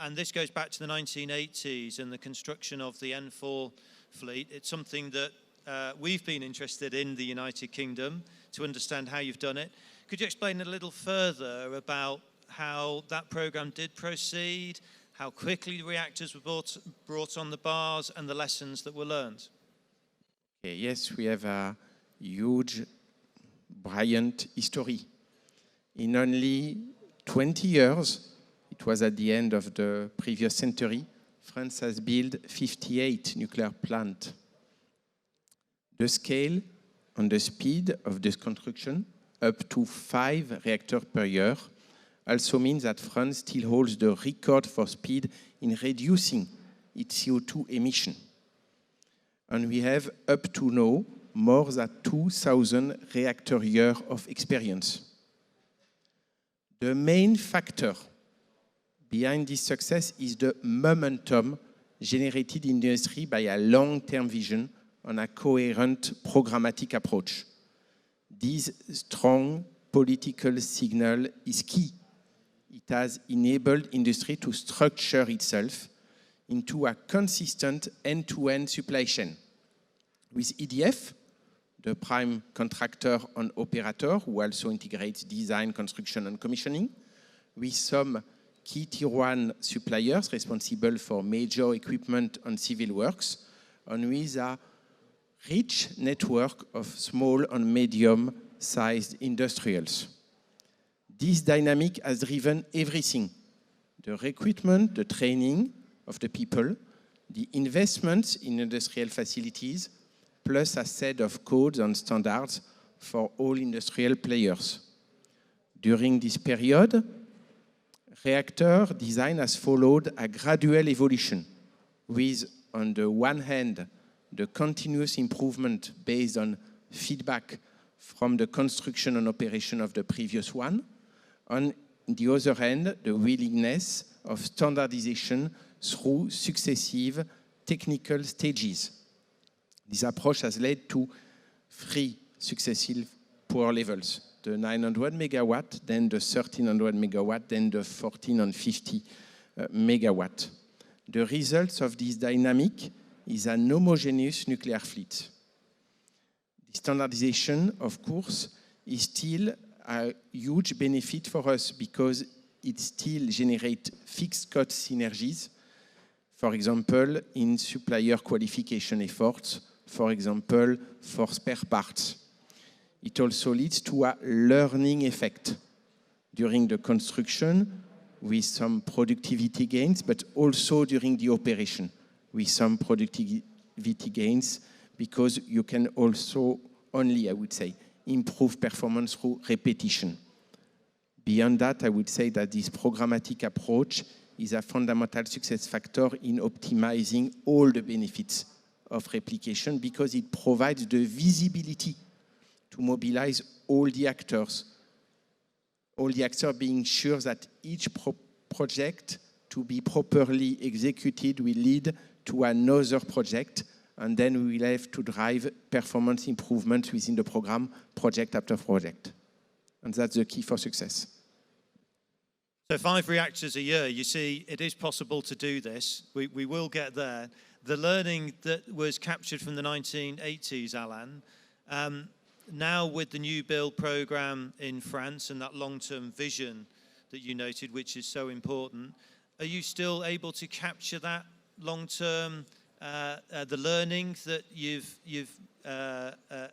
And this goes back to the 1980s and the construction of the N4 fleet. It's something that we've been interested in the United Kingdom to understand how you've done it. Could you explain a little further about how that program did proceed, how quickly the reactors were brought on the bars, and the lessons that were learned? Okay, yes, we have a huge, brilliant history. In only 20 years, it was at the end of the previous century, France has built 58 nuclear plants. The scale and the speed of this construction, up to 5 reactors per year, also means that France still holds the record for speed in reducing its CO2 emission. And we have, up to now, more than 2,000 reactor years of experience. The main factor behind this success is the momentum generated in the industry by a long-term vision and a coherent programmatic approach. This strong political signal is key. It has enabled industry to structure itself into a consistent end-to-end supply chain. With EDF, the prime contractor and operator, who also integrates design, construction, and commissioning, with some key tier one suppliers responsible for major equipment and civil works, and with a rich network of small and medium-sized industrials. This dynamic has driven everything: the recruitment, the training of the people, the investments in industrial facilities, plus a set of codes and standards for all industrial players. During this period, reactor design has followed a gradual evolution with, on the one hand, the continuous improvement based on feedback from the construction and operation of the previous one, on the other hand, the willingness of standardization through successive technical stages. This approach has led to 3 successive power levels: the 900 megawatt, then the 1300 megawatt, then the 1450 megawatt. The results of this dynamic is an homogeneous nuclear fleet. The standardization, of course, is still a huge benefit for us because it still generates fixed cost synergies, for example, in supplier qualification efforts, for example, for spare parts. It also leads to a learning effect during the construction with some productivity gains, but also during the operation with some productivity gains, because you can also only, I would say, improve performance through repetition. Beyond that, I would say that this programmatic approach is a fundamental success factor in optimizing all the benefits of replication, because it provides the visibility to mobilize all the actors being sure that each project to be properly executed will lead to another project, and then we will have to drive performance improvement within the program, project after project. And that's the key for success. So 5 reactors a year, you see, it is possible to do this. We will get there. The learning that was captured from the 1980s, Alain, now with the new build program in France and that long-term vision that you noted, which is so important, are you still able to capture that long-term, the learning that you've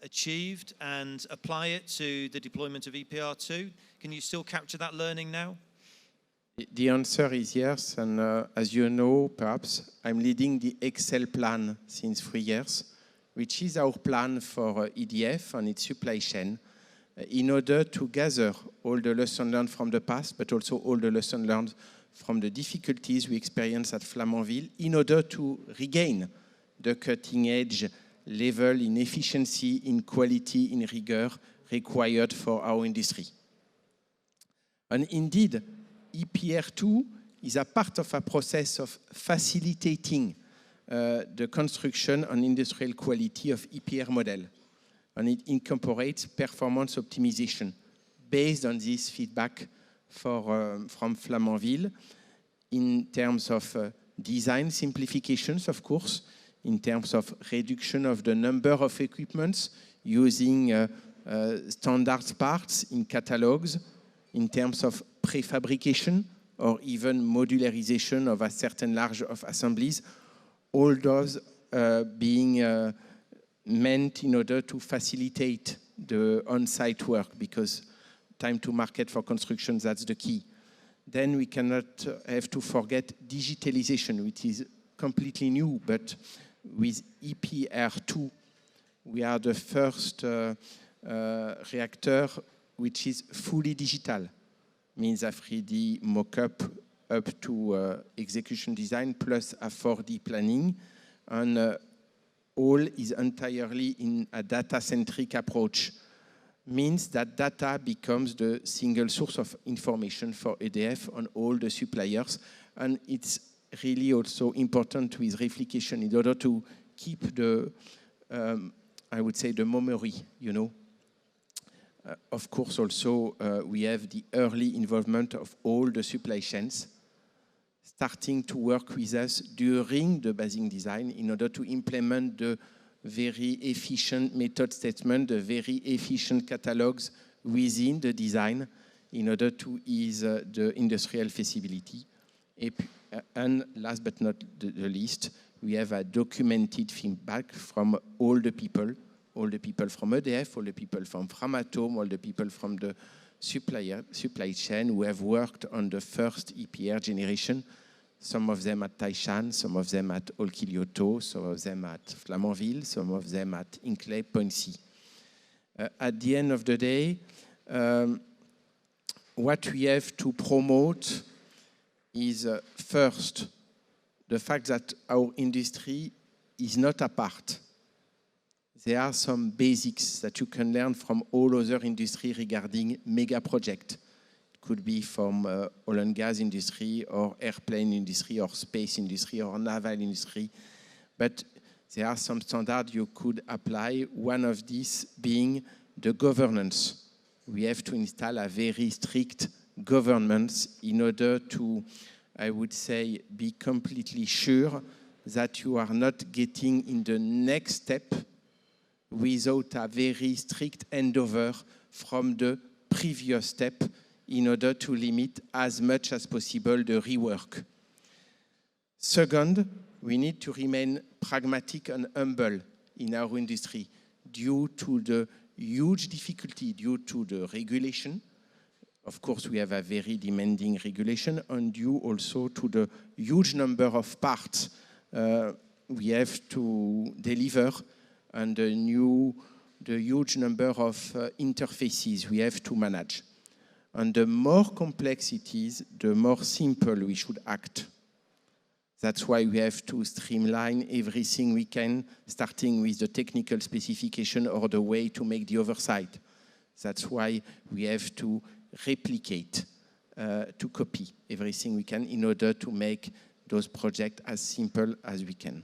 achieved and apply it to the deployment of EPR2? Can you still capture that learning now? The answer is yes, and as you know, perhaps, I'm leading the Excel plan since 3 years, which is our plan for EDF and its supply chain, in order to gather all the lessons learned from the past, but also all the lessons learned from the difficulties we experienced at Flamanville, in order to regain the cutting-edge level in efficiency, in quality, in rigor required for our industry. And indeed, EPR2 is a part of a process of facilitating the construction and industrial quality of EPR model. And it incorporates performance optimization based on this feedback from Flamanville in terms of design simplifications, of course, in terms of reduction of the number of equipments using standard parts in catalogs, in terms of prefabrication or even modularization of a certain large of assemblies, all those being meant in order to facilitate the on-site work, because time to market for construction, that's the key. Then we cannot have to forget digitalization, which is completely new, but with EPR2, we are the first reactor which is fully digital, means a 3D mock-up up to execution design plus a 4D planning, and all is entirely in a data-centric approach. Means that data becomes the single source of information for EDF on all the suppliers, and it's really also important with replication in order to keep the, I would say, the memory, you know. Of course, also, we have the early involvement of all the supply chains, starting to work with us during the basing design in order to implement the very efficient method statement, the very efficient catalogs within the design in order to ease the industrial feasibility. And last but not the least, we have a documented feedback from all the people from EDF, all the people from Framatome, all the people from the supply chain who have worked on the first EPR generation, some of them at Taishan, some of them at Olkiluoto, some of them at Flamanville, some of them at Hinkley Point C. At the end of the day, what we have to promote is first, the fact that our industry is not apart. There are some basics that you can learn from all other industries regarding mega projects. Could be from oil and gas industry or airplane industry or space industry or naval industry. But there are some standards you could apply, one of these being the governance. We have to install a very strict governance in order to, I would say, be completely sure that you are not getting in the next step without a very strict handover from the previous step in order to limit as much as possible the rework. Second, we need to remain pragmatic and humble in our industry due to the huge difficulty, due to the regulation. Of course, we have a very demanding regulation, and due also to the huge number of parts we have to deliver and the huge number of interfaces we have to manage. And the more complex it is, the more simple we should act. That's why we have to streamline everything we can, starting with the technical specification or the way to make the oversight. That's why we have to replicate, to copy everything we can in order to make those projects as simple as we can.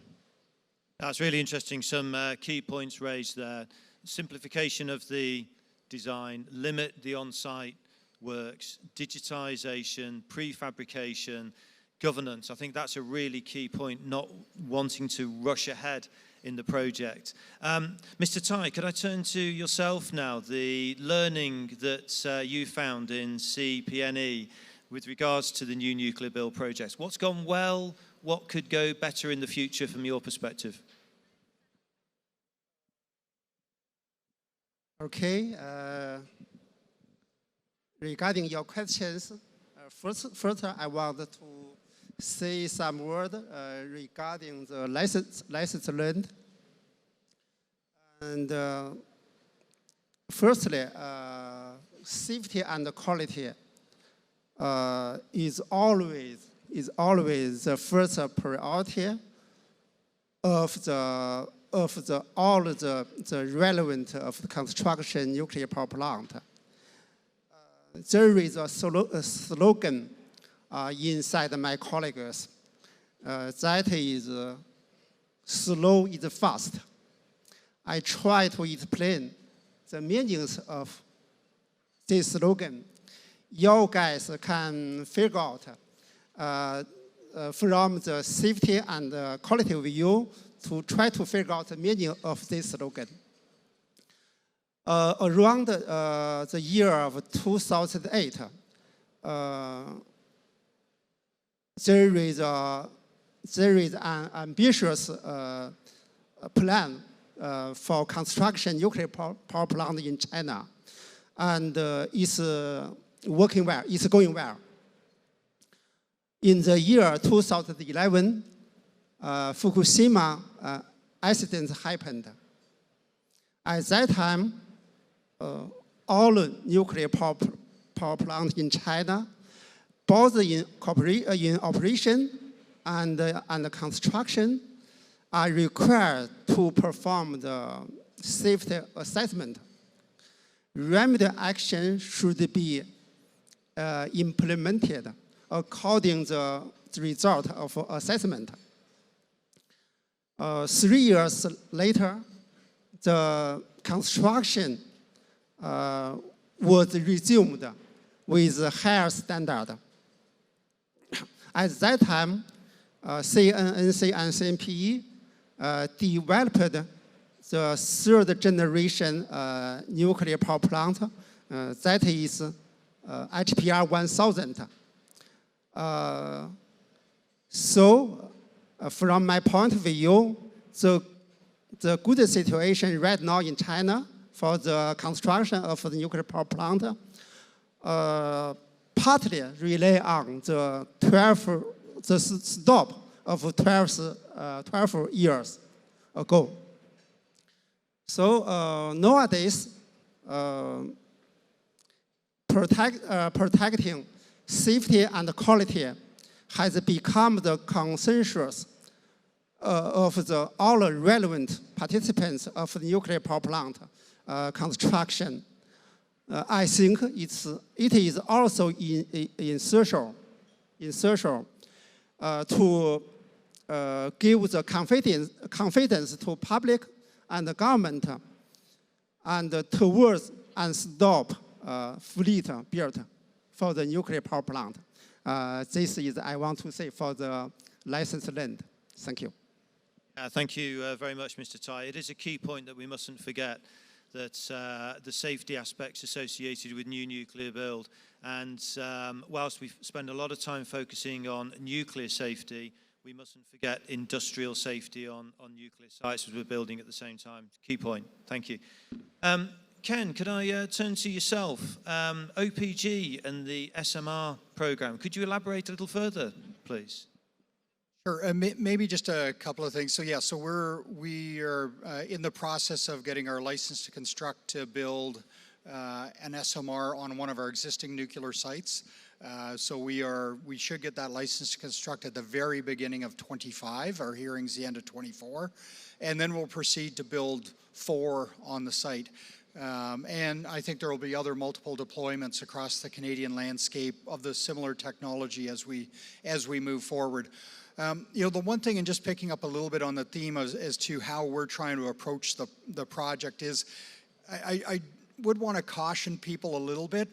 That's really interesting. Some key points raised there. Simplification of the design, limit the on-site works, digitization, prefabrication, governance. I think that's a really key point, not wanting to rush ahead in the project. Mr. Tai, could I turn to yourself now? The learning that you found in CPNE with regards to the new nuclear build projects. What's gone well? What could go better in the future from your perspective? Okay. Regarding your questions, first I want to say some word regarding the lessons learned. And firstly, safety and quality is always the first priority of all the relevant of the construction nuclear power plant. There is a slogan inside my colleagues that is slow is fast. I try to explain the meanings of this slogan. You guys can figure out from the safety and quality view to try to figure out the meaning of this slogan. Around the year of 2008, there is an ambitious plan for construction nuclear power plant in China, and it's working well. It's going well. In the year 2011, Fukushima accident happened. At that time, all nuclear power plants in China, both in operation and construction, are required to perform the safety assessment. Remedial action should be implemented according to the result of assessment. 3 years later, the construction was resumed with higher standard. At that time, CNNC and CNPE developed the third generation nuclear power plant, that is HPR 1000. So, from my point of view, the good situation right now in China for the construction of the nuclear power plant partly rely on the stop of 12 years ago. So nowadays, protecting safety and quality has become the consensus of all relevant participants of the nuclear power plant construction. I think it is also essential to give the confidence to public and the government and towards and stop fleet built for the nuclear power plant. This is I want to say for the license learned. Thank you. Thank you very much, Mr. Tai. It is a key point that we mustn't forget, that the safety aspects associated with new nuclear build. And whilst we spend a lot of time focusing on nuclear safety, we mustn't forget industrial safety on nuclear sites as we're building at the same time. Key point. Thank you. Ken, could I turn to yourself? OPG and the SMR program. Could you elaborate a little further, please? Sure. Maybe just a couple of things. So yeah, so we are in the process of getting our license to construct to build an SMR on one of our existing nuclear sites. So we should get that license to construct at the very beginning of 25. Our hearing's the end of 24, and then we'll proceed to build 4 on the site. And I think there will be other multiple deployments across the Canadian landscape of the similar technology as we move forward. You know, the one thing, and just picking up a little bit on the theme as to how we're trying to approach the project is, I would want to caution people a little bit.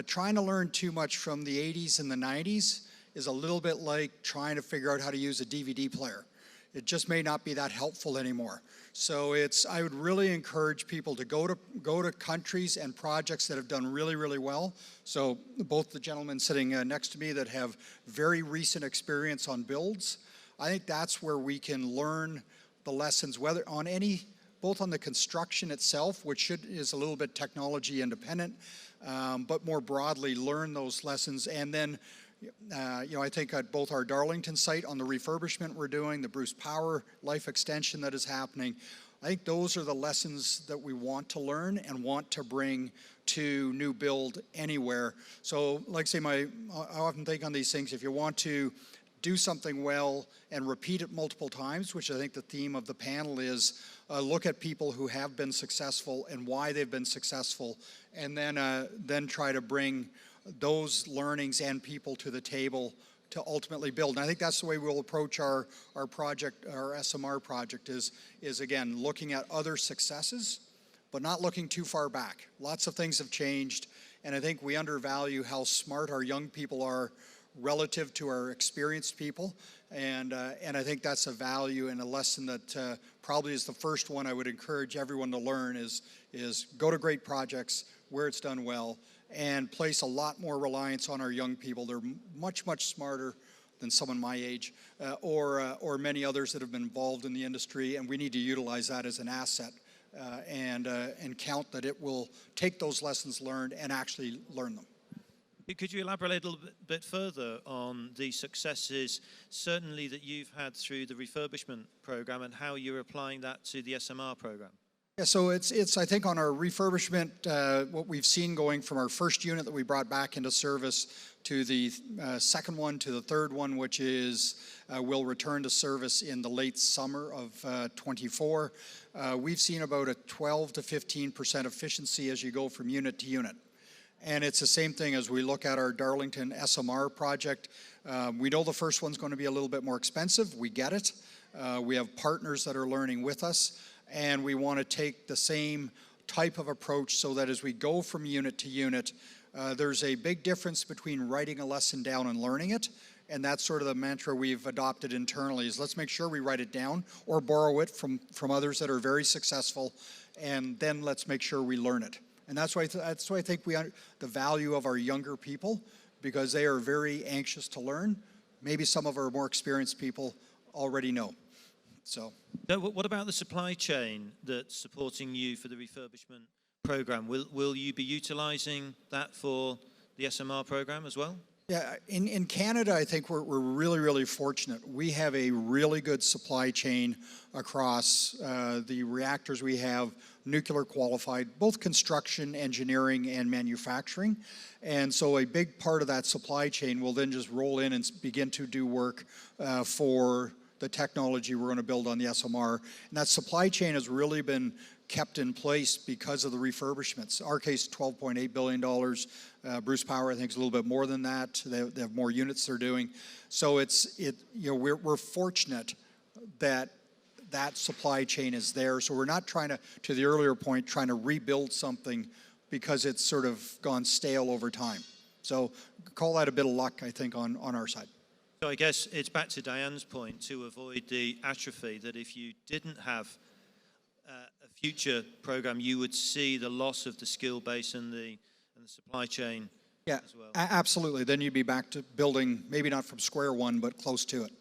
Trying to learn too much from the 80s and the 90s is a little bit like trying to figure out how to use a DVD player. It just may not be that helpful anymore. So I would really encourage people to go to countries and projects that have done really, really well. So both the gentlemen sitting next to me that have very recent experience on builds, I think that's where we can learn the lessons, whether on both on the construction itself, which is a little bit technology independent, but more broadly learn those lessons. And then you know, I think at both our Darlington site on the refurbishment we're doing, the Bruce Power life extension that is happening, I think those are the lessons that we want to learn and want to bring to new build anywhere. So like I say, I often think on these things, if you want to do something well and repeat it multiple times, which I think the theme of the panel is, look at people who have been successful and why they've been successful, and then try to bring those learnings and people to the table to ultimately build. And I think that's the way we'll approach our project, our SMR project, is again, looking at other successes, but not looking too far back. Lots of things have changed, and I think we undervalue how smart our young people are relative to our experienced people. And I think that's a value and a lesson that probably is the first one I would encourage everyone to learn is go to great projects where it's done well, and place a lot more reliance on our young people. They're much, much smarter than someone my age or many others that have been involved in the industry, and we need to utilize that as an asset and count that it will take those lessons learned and actually learn them. Could you elaborate a little bit further on the successes, certainly that you've had through the refurbishment program, and how you're applying that to the SMR program? Yeah, so it's I think on our refurbishment, what we've seen going from our first unit that we brought back into service to the second one to the third one, which is will return to service in the late summer of 24. We've seen about a 12 to 15% efficiency as you go from unit to unit. And it's the same thing as we look at our Darlington SMR project. We know the first one's going to be a little bit more expensive. We get it. We have partners that are learning with us. And we want to take the same type of approach so that as we go from unit to unit, there's a big difference between writing a lesson down and learning it. And that's sort of the mantra we've adopted internally is let's make sure we write it down or borrow it from others that are very successful. And then let's make sure we learn it. And that's why I think the value of our younger people, because they are very anxious to learn. Maybe some of our more experienced people already know. So what about the supply chain that's supporting you for the refurbishment program? Will you be utilizing that for the SMR program as well? Yeah, in Canada, I think we're really, really fortunate. We have a really good supply chain across the reactors we have, nuclear qualified, both construction, engineering, and manufacturing. And so a big part of that supply chain will then just roll in and begin to do work for the technology we're going to build on the SMR. And that supply chain has really been kept in place because of the refurbishments. Our case, $12.8 billion. Bruce Power, I think, is a little bit more than that. They have more units they're doing. So we're fortunate that that supply chain is there. So we're not trying to the earlier point, trying to rebuild something because it's sort of gone stale over time. So call that a bit of luck, I think, on our side. So I guess it's back to Diane's point to avoid the atrophy that if you didn't have a future program, you would see the loss of the skill base and the supply chain as well. Absolutely. Then you'd be back to building, maybe not from square one, but close to it.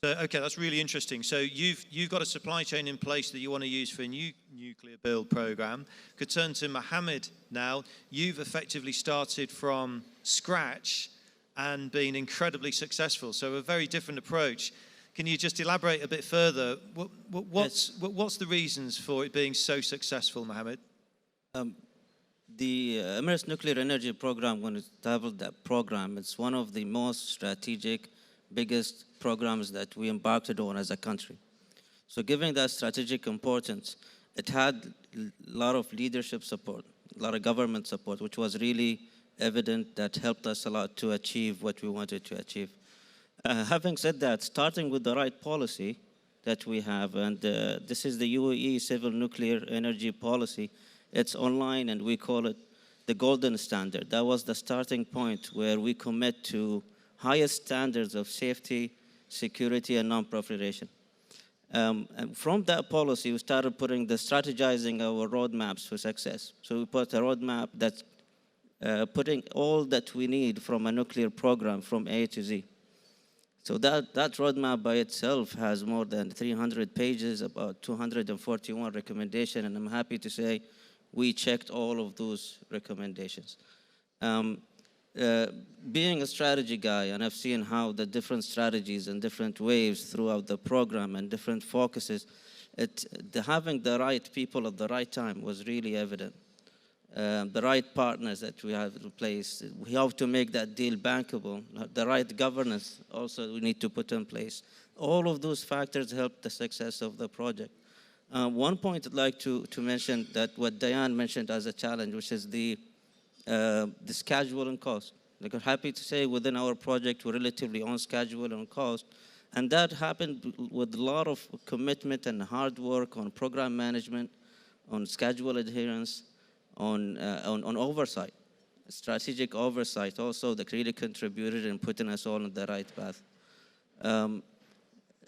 So, okay, that's really interesting. So you've got a supply chain in place that you want to use for a new nuclear build program. Could turn to Mohammed now. You've effectively started from scratch and been incredibly successful. So a very different approach. Can you just elaborate a bit further? What's the reasons for it being so successful, Mohammed? The Emirates Nuclear Energy Program, when we established that program, it's one of the most strategic, biggest programs that we embarked on as a country. So given that strategic importance, it had a lot of leadership support, a lot of government support, which was really evident, that helped us a lot to achieve what we wanted to achieve. Having said that, starting with the right policy that we have, and this is the UAE Civil Nuclear Energy Policy. It's online, and we call it the golden standard. That was the starting point where we commit to highest standards of safety, security, and non-proliferation. And from that policy, we started strategizing our roadmaps for success. So we put a roadmap that's putting all that we need from a nuclear program from A to Z. So that roadmap by itself has more than 300 pages, about 241 recommendations, and I'm happy to say we checked all of those recommendations. Being a strategy guy, and I've seen how the different strategies and different waves throughout the program and different focuses, having the right people at the right time was really evident. The right partners that we have in place. We have to make that deal bankable. The right governance also we need to put in place. All of those factors help the success of the project. One point I'd like to mention that what Diane mentioned as a challenge, which is the schedule and cost. Like, I'm happy to say within our project, we're relatively on schedule and on cost. And that happened with a lot of commitment and hard work on program management, on schedule adherence, on oversight, strategic oversight also that really contributed in putting us all on the right path.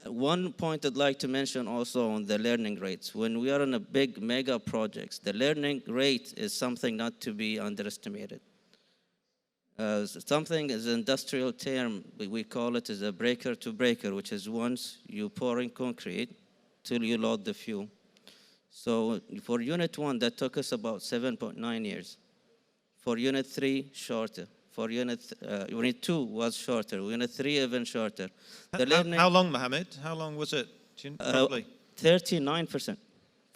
One point I'd like to mention also on the learning rates. When we are in a big mega projects, the learning rate is something not to be underestimated. Something is an industrial term, we call it as a breaker to breaker, which is once you pour in concrete till you load the fuel. So for Unit 1, that took us about 7.9 years. For Unit 3, shorter. For Unit 2 was shorter. Unit 3 even shorter. How long, Mohammed? How long was it? Probably 39%.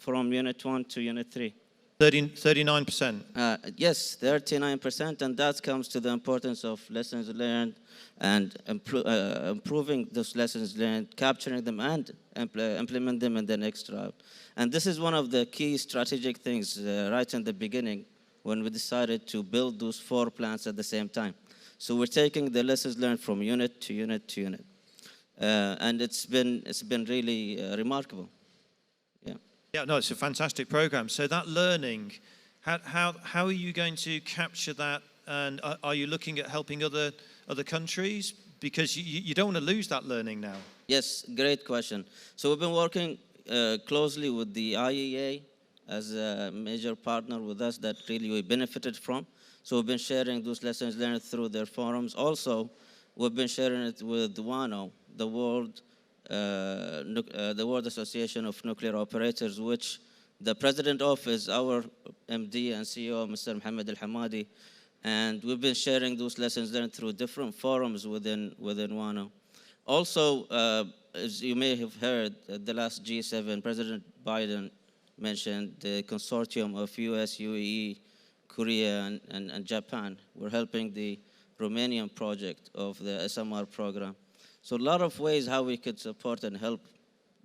from Unit 1 to Unit 3. 39%. Yes, 39%, and that comes to the importance of lessons learned and improving those lessons learned, capturing them and implement them in the next round. And this is one of the key strategic things right in the beginning when we decided to build those 4 plants at the same time. So we're taking the lessons learned from unit to unit to unit. And it's been really remarkable. Yeah, no, it's a fantastic program. So that learning, how are you going to capture that? And are you looking at helping other countries? Because you don't want to lose that learning now. Yes, great question. So we've been working closely with the IEA as a major partner with us that really we benefited from. So we've been sharing those lessons learned through their forums. Also, we've been sharing it with WNA, the World Association of Nuclear Operators, which the president of is our MD and CEO, Mr. Mohammed Al-Hamadi. And we've been sharing those lessons learned through different forums within WNA. Also, as you may have heard, at the last G7, President Biden mentioned the consortium of US, UAE, Korea, and Japan. We're helping the Romanian project of the SMR program. So a lot of ways how we could support and help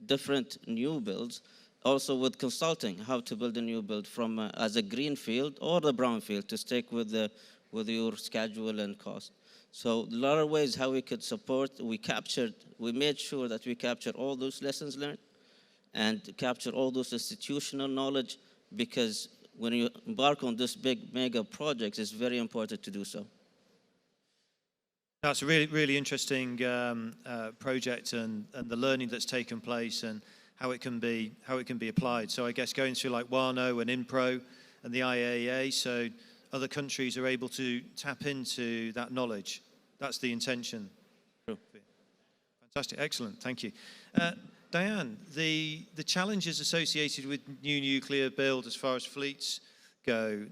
different new builds, also with consulting, how to build a new build from as a green field or the brown field to stick with your schedule and cost. So a lot of ways how we could support. We made sure that we capture all those lessons learned and capture all those institutional knowledge, because when you embark on this big mega projects, it's very important to do so. That's a really, really interesting project, and the learning that's taken place and how it can be applied. So I guess going through like WNO and INPRO and the IAEA, so other countries are able to tap into that knowledge. That's the intention. True. Fantastic, excellent, thank you. Diane, the challenges associated with new nuclear build as far as fleets go,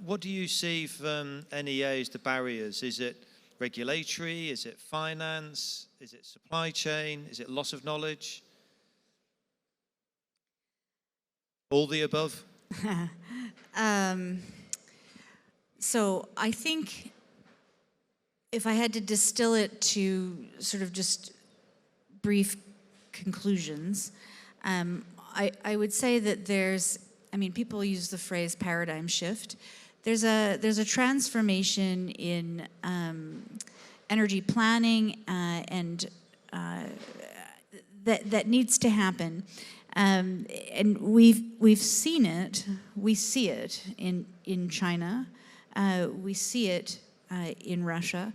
what do you see from NEA as the barriers? Is it regulatory? Is it finance? Is it supply chain? Is it loss of knowledge? All the above? So I think if I had to distill it to sort of just brief conclusions, I would say that people use the phrase paradigm shift. There's a transformation in energy planning and that needs to happen, and we've seen it. We see it in China. We see it in Russia.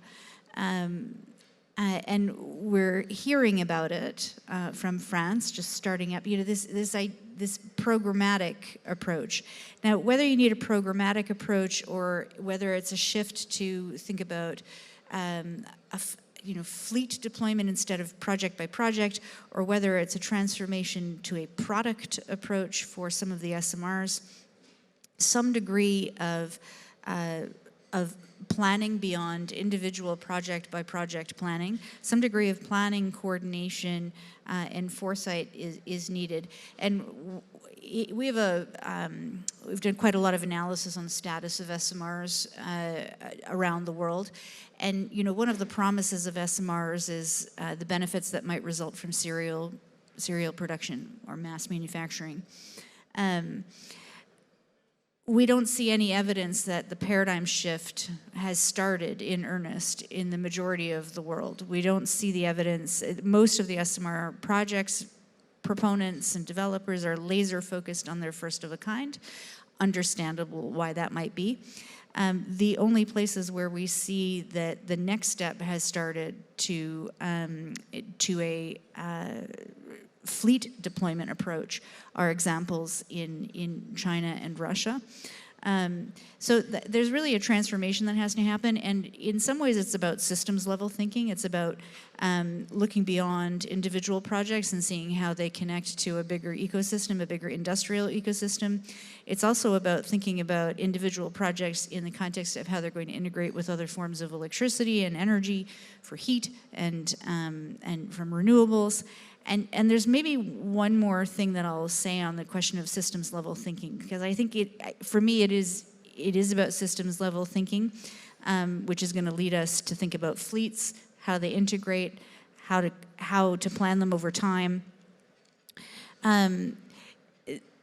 And we're hearing about it from France, just starting up. This programmatic approach. Now, whether you need a programmatic approach or whether it's a shift to think about fleet deployment instead of project by project, or whether it's a transformation to a product approach for some of the SMRs, some degree of planning beyond individual project by project planning, some degree of planning, coordination, and foresight is needed. And we've done quite a lot of analysis on the status of SMRs around the world. And one of the promises of SMRs is the benefits that might result from serial production or mass manufacturing. We don't see any evidence that the paradigm shift has started in earnest in the majority of the world. We don't see the evidence. Most of the SMR projects, proponents and developers are laser focused on their first of a kind. Understandable why that might be. The only places where we see that the next step has started to a fleet deployment approach are examples in China and Russia. So there's really a transformation that has to happen, and in some ways it's about systems level thinking. It's about looking beyond individual projects and seeing how they connect to a bigger ecosystem, a bigger industrial ecosystem. It's also about thinking about individual projects in the context of how they're going to integrate with other forms of electricity and energy for heat and from renewables. And there's maybe one more thing that I'll say on the question of systems level thinking, because I think for me it is about systems level thinking, which is going to lead us to think about fleets, how they integrate, how to plan them over time.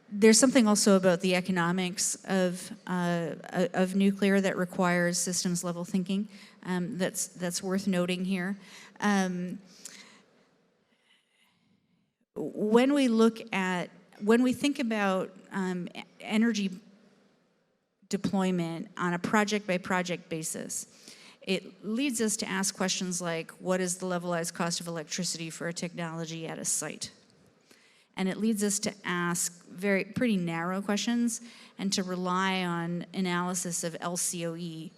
There's something also about the economics of nuclear that requires systems level thinking that's worth noting here. When we think about energy deployment on a project by project basis, it leads us to ask questions like, what is the levelized cost of electricity for a technology at a site? And it leads us to ask pretty narrow questions and to rely on analysis of LCOE,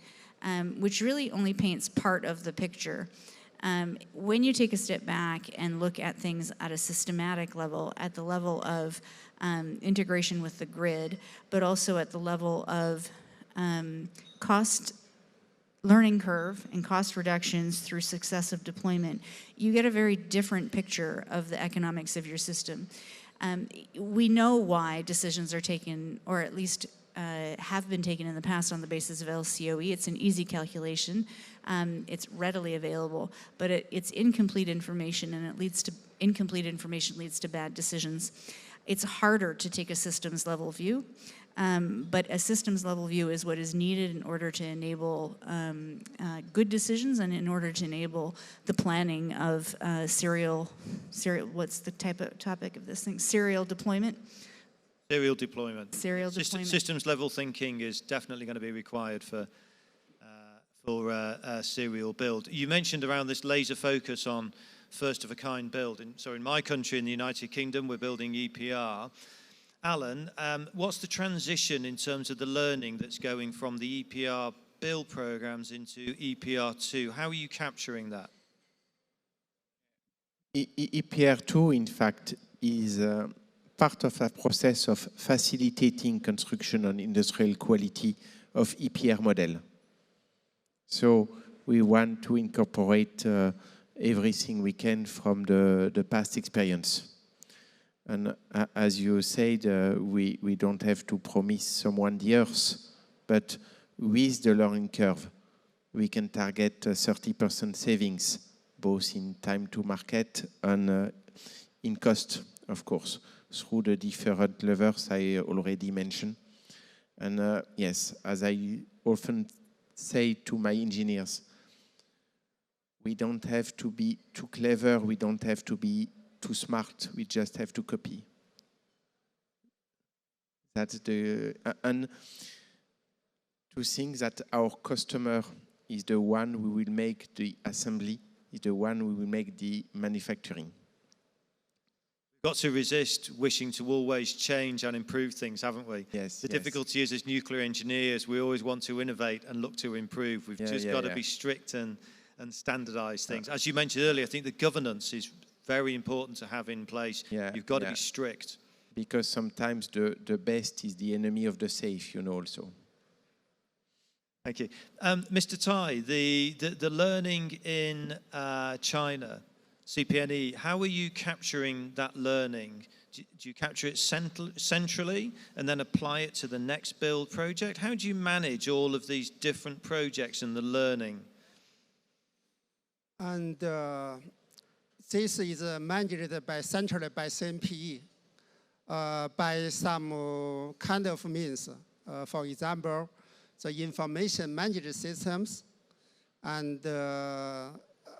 which really only paints part of the picture. When you take a step back and look at things at a systematic level, at the level of integration with the grid, but also at the level of cost learning curve and cost reductions through successive deployment, you get a very different picture of the economics of your system. We know why decisions are taken, or at least have been taken in the past on the basis of LCOE. It's an easy calculation. It's readily available, but it's incomplete information, and incomplete information leads to bad decisions. It's harder to take a systems level view, but a systems level view is what is needed in order to enable good decisions and in order to enable the planning of serial, what's the topic of this thing? Serial deployment? Serial deployment. Serial deployment. Systems level thinking is definitely going to be required for serial build. You mentioned around this laser focus on first of a kind build. So in my country, in the United Kingdom, we're building EPR. Alan, what's the transition in terms of the learning that's going from the EPR build programs into EPR2? How are you capturing that? EPR2, in fact, is part of a process of facilitating construction on industrial quality of EPR model. So we want to incorporate everything we can from the past experience. And as you said, we don't have to promise someone the earth, but with the learning curve, we can target 30% savings, both in time to market and in cost, of course, through the different levers I already mentioned. And yes, as I often say to my engineers, we don't have to be too clever, we don't have to be too smart, we just have to copy. That's and to think that our customer is the one who will make the assembly, is the one who will make the manufacturing. We've got to resist wishing to always change and improve things, haven't we? Yes. The difficulty is, as nuclear engineers, we always want to innovate and look to improve. We've just got to be strict and standardize things. As you mentioned earlier, I think the governance is very important to have in place. You've got to be strict. Because sometimes the best is the enemy of the safe, you know, also. Thank you. Mr. Tai, the learning in China, CPNE, how are you capturing that learning? Do you capture it centrally and then apply it to the next build project? How do you manage all of these different projects and the learning? And this is managed centrally by CNPE by some kind of means. For example, the information management systems and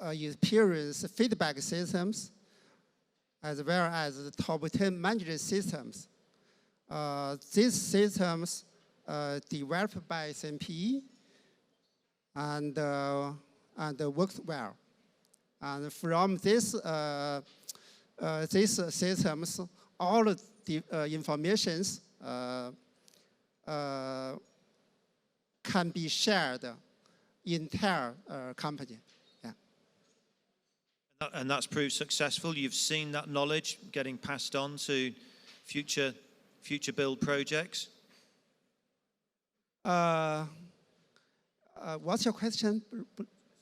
experience feedback systems, as well as the top 10 management systems. These systems developed by CNPE and works well. And from this these systems, all of the informations can be shared in entire company. And that's proved successful. You've seen that knowledge getting passed on to future build projects. What's your question?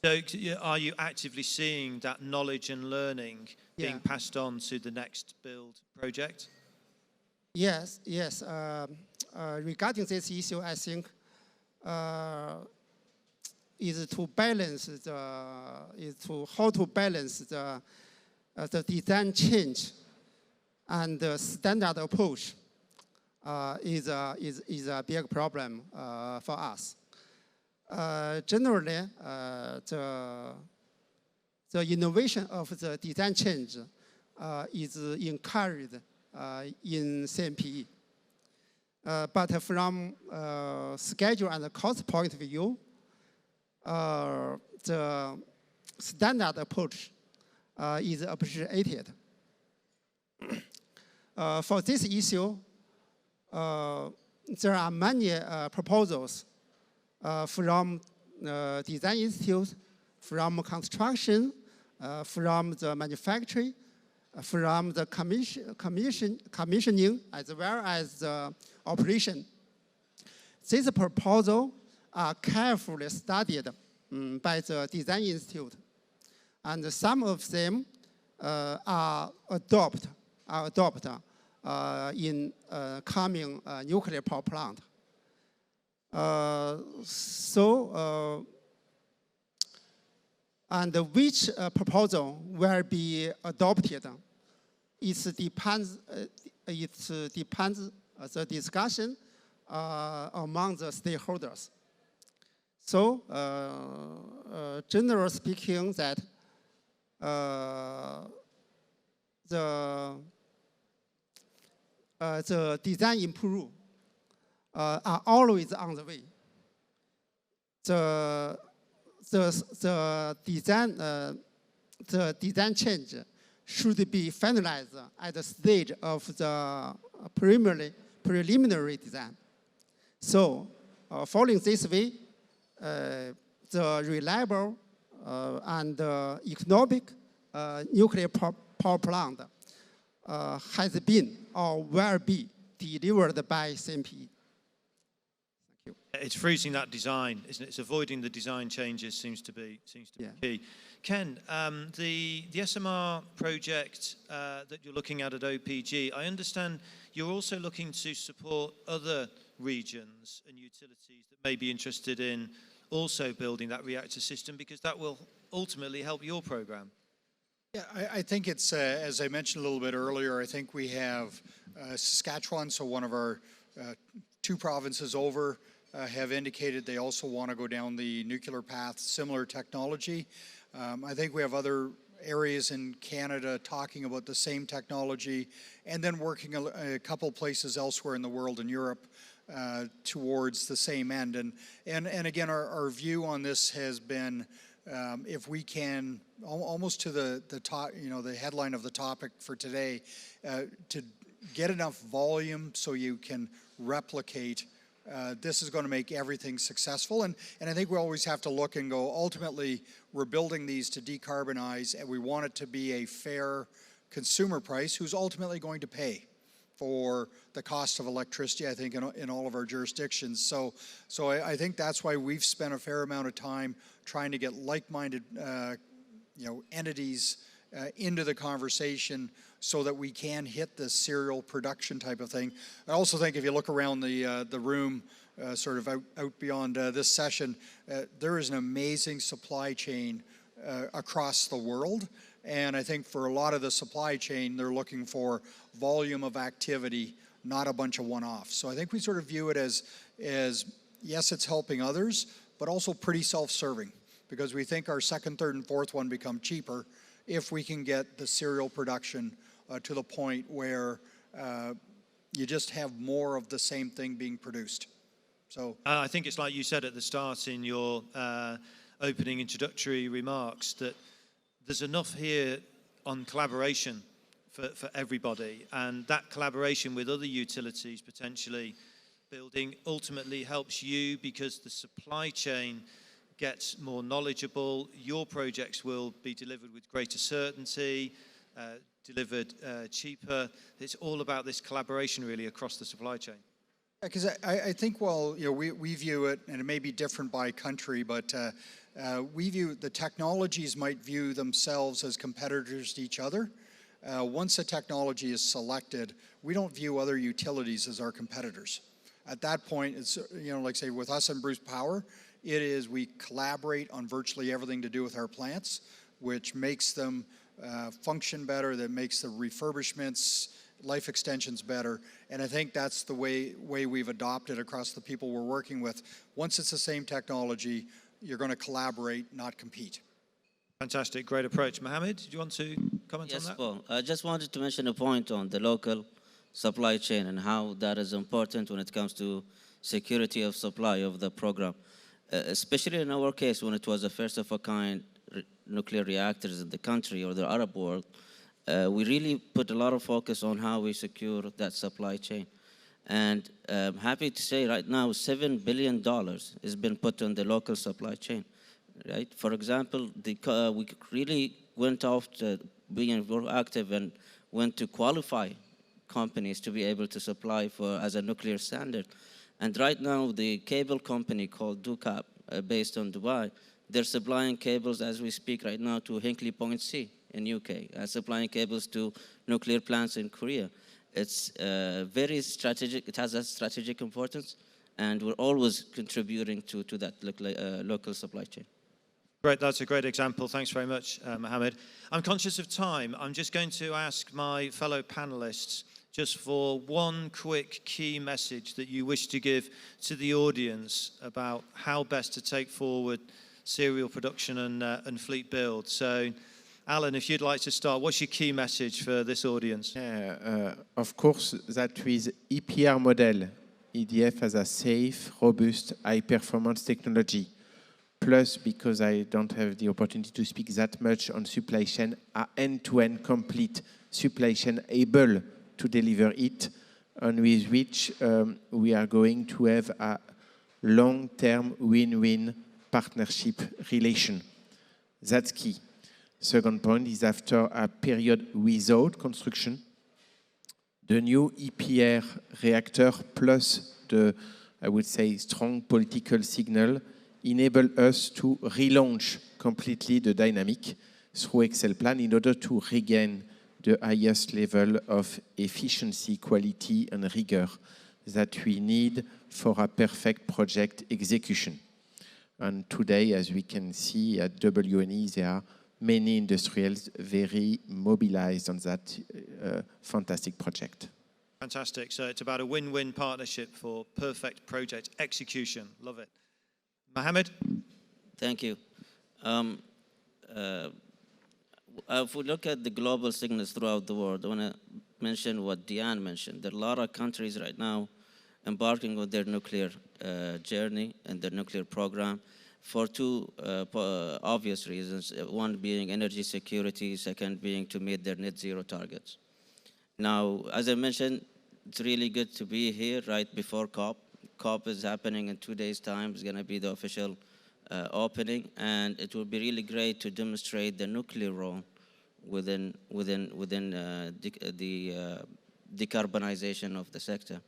So are you actively seeing that knowledge and learning being passed on to the next build project? Yes, yes. Regarding this issue, I think is to balance how to balance the design change and the standard approach is a big problem for us. Generally, the innovation of the design change is encouraged in CMPE. But from schedule and cost point of view, the standard approach is appreciated. For this issue, there are many proposals from design institutes, from construction, from the manufacturing, from the commissioning, as well as the operation. These proposals are carefully studied by the design institute, and some of them are adopted in coming nuclear power plant. And which proposal will be adopted? It depends the discussion among the stakeholders. So, generally speaking, that the design improve are always on the way. The design change should be finalized at the stage of the preliminary design. So, following this way, the reliable and economic nuclear power plant has been or will be delivered by CMPE. It's freezing that design, isn't it? It's avoiding the design changes seems to be key. Ken, the SMR project that you're looking at OPG, I understand you're also looking to support other regions and utilities that may be interested in also building that reactor system, because that will ultimately help your program. Yeah, I think it's, as I mentioned a little bit earlier, I think we have Saskatchewan, so one of our 2 provinces over, have indicated they also want to go down the nuclear path, similar technology. I think we have other areas in Canada talking about the same technology, and then working a couple places elsewhere in the world, in Europe, towards the same end. And again, our view on this has been, if we can, almost to the top, the headline of the topic for today, to get enough volume so you can replicate. This is going to make everything successful. And I think we always have to look and go, ultimately, we're building these to decarbonize, and we want it to be a fair consumer price who's ultimately going to pay for the cost of electricity, I think, in all of our jurisdictions. So I think that's why we've spent a fair amount of time trying to get like-minded entities into the conversation so that we can hit the serial production type of thing. I also think if you look around the room, sort of out beyond this session, there is an amazing supply chain across the world. And I think for a lot of the supply chain, they're looking for volume of activity, not a bunch of one-offs. So I think we sort of view it as yes, it's helping others, but also pretty self-serving, because we think our second, third, and fourth one become cheaper if we can get the serial production to the point where you just have more of the same thing being produced. So I think it's like you said at the start in your opening introductory remarks, that there's enough here on collaboration for everybody, and that collaboration with other utilities potentially building ultimately helps you, because the supply chain gets more knowledgeable. Your projects will be delivered with greater certainty, delivered cheaper. It's all about this collaboration really across the supply chain. Because I think, well, we view it, and it may be different by country, but we view the technologies might view themselves as competitors to each other. Once a technology is selected, we don't view other utilities as our competitors. At that point, it's, like say with us and Bruce Power, it is we collaborate on virtually everything to do with our plants, which makes them function better, that makes the refurbishments, life extensions better. And I think that's the way we've adopted across the people we're working with. Once it's the same technology, you're going to collaborate, not compete. Fantastic, great approach. Mohammed, do you want to comment on that? Yes, Paul. I just wanted to mention a point on the local supply chain and how that is important when it comes to security of supply of the program. Especially in our case, when it was a first-of-a-kind nuclear reactors in the country or the Arab world, we really put a lot of focus on how we secure that supply chain. And I'm happy to say right now, $7 billion has been put on the local supply chain. Right? For example, we really went off to being very active and went to qualify companies to be able to supply as a nuclear standard. And right now, the cable company called Ducap, based on Dubai, they're supplying cables as we speak right now to Hinkley Point C in UK, supplying cables to nuclear plants in Korea. It's very strategic, it has a strategic importance, and we're always contributing to that local supply chain. Great, that's a great example. Thanks very much, Mohammed. I'm conscious of time. I'm just going to ask my fellow panelists just for one quick key message that you wish to give to the audience about how best to take forward serial production and fleet build. So, Alan, if you'd like to start, what's your key message for this audience? Of course, that with EPR model, EDF has a safe, robust, high-performance technology. Plus, because I don't have the opportunity to speak that much on supply chain, a end-to-end complete supply chain able to deliver it, and with which we are going to have a long-term win-win partnership relation. That's key. Second point is after a period without construction, the new EPR reactor plus the, I would say, strong political signal enable us to relaunch completely the dynamic through Excel plan in order to regain the highest level of efficiency, quality, and rigor that we need for a perfect project execution. And today, as we can see at WNE, there are many industrials very mobilized on that fantastic project. Fantastic. So it's about a win-win partnership for perfect project execution. Love it. Mohammed? Thank you. If we look at the global signals throughout the world, I want to mention what Diane mentioned. There are a lot of countries right now embarking on their nuclear journey and their nuclear program for two obvious reasons. One being energy security, second being to meet their net zero targets. Now, as I mentioned, it's really good to be here right before COP. COP is happening in 2 days' time. It's going to be the official opening, and it will be really great to demonstrate the nuclear role within the decarbonization of the sector.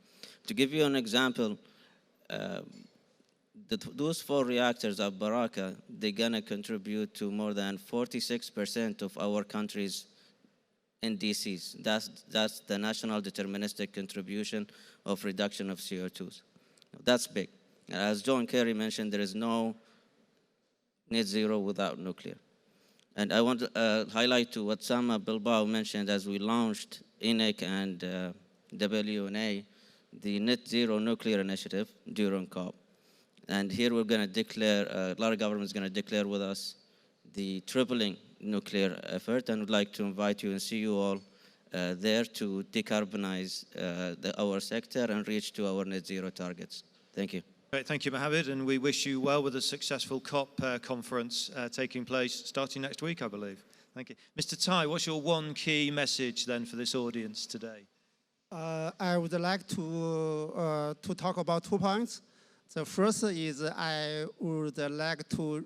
To give you an example, those 4 reactors at Baraka, they're going to contribute to more than 46% of our country's NDCs. That's the national deterministic contribution of reduction of CO2s. That's big. As John Kerry mentioned, there is no net zero without nuclear. And I want to highlight to what Sama Bilbao mentioned as we launched INEC and WNA, the net zero nuclear initiative during COP. And here we're going to declare, a lot of governments are going to declare with us the tripling nuclear effort, and would like to invite you and see you all there to decarbonize our sector and reach to our net zero targets. Thank you. Great, thank you, Mohammed, and we wish you well with a successful COP conference taking place starting next week, I believe. Thank you. Mr. Tai, what's your one key message then for this audience today? I would like to talk about 2 points. The first is I would like to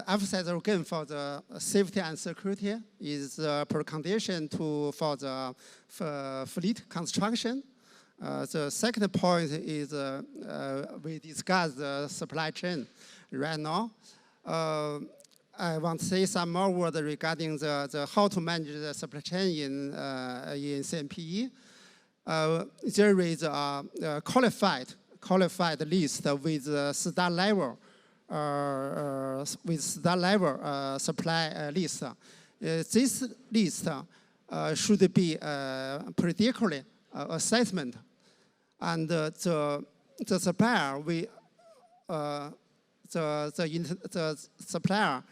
emphasize again for the safety and security is the precondition for the fleet construction. The second point is we discussed the supply chain right now. I want to say some more words regarding the how to manage the supply chain in CMPE. There is a qualified list with star level supply list. This list should be periodically assessment, and the supplier the supplier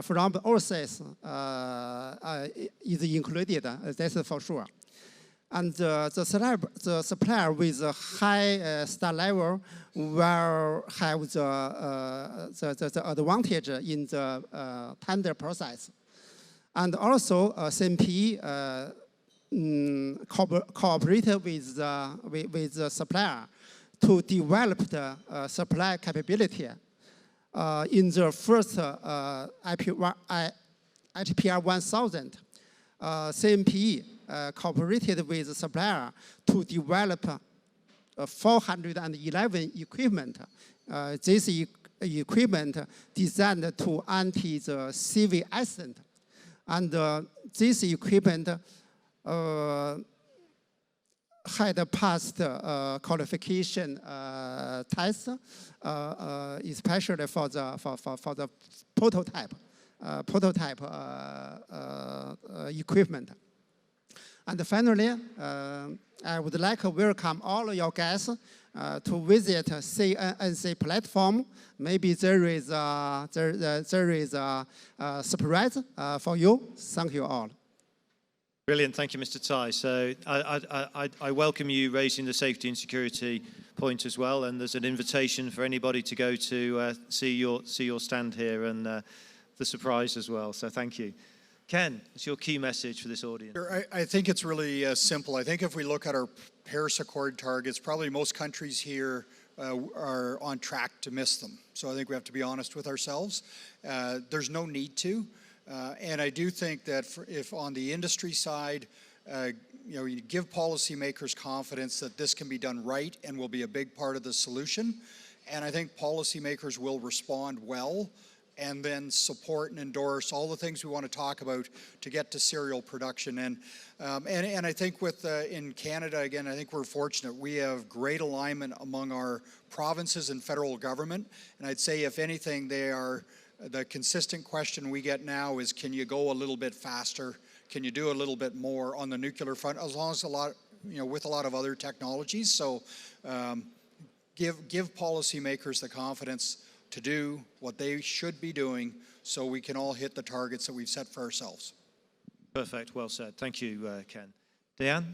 from overseas is included. That's for sure. And the supplier with a high star level will have the advantage in the tender process. And also, CMP cooperated with the supplier to develop the supply capability. In the first IPR 1000, CMP cooperated with the supplier to develop 411 equipment. This equipment designed to anti the CV accident. And this equipment had passed qualification test, especially for the prototype equipment. And finally, I would like to welcome all of your guests to visit CNNC platform. Maybe there is a surprise for you. Thank you all. Brilliant, thank you, Mr. Tai. So I welcome you raising the safety and security point as well, and there's an invitation for anybody to go to see your stand here and the surprise as well. So thank you. Ken, what's your key message for this audience? Sure, I think it's really simple. I think if we look at our Paris Accord targets, probably most countries here are on track to miss them. So I think we have to be honest with ourselves. There's no need to. And I do think that if on the industry side, you give policymakers confidence that this can be done right and will be a big part of the solution, and I think policymakers will respond well and then support and endorse all the things we want to talk about to get to serial production. And I think with in Canada, again, I think we're fortunate. We have great alignment among our provinces and federal government, and I'd say if anything, the consistent question we get now is, can you go a little bit faster? Can you do a little bit more on the nuclear front, as long as with a lot of other technologies? So give policymakers the confidence to do what they should be doing so we can all hit the targets that we've set for ourselves. Perfect, well said. Thank you, Ken. Deanne?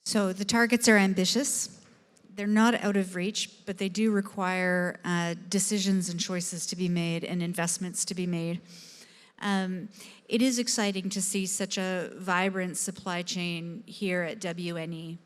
So the targets are ambitious. They're not out of reach, but they do require decisions and choices to be made and investments to be made. It is exciting to see such a vibrant supply chain here at WNE.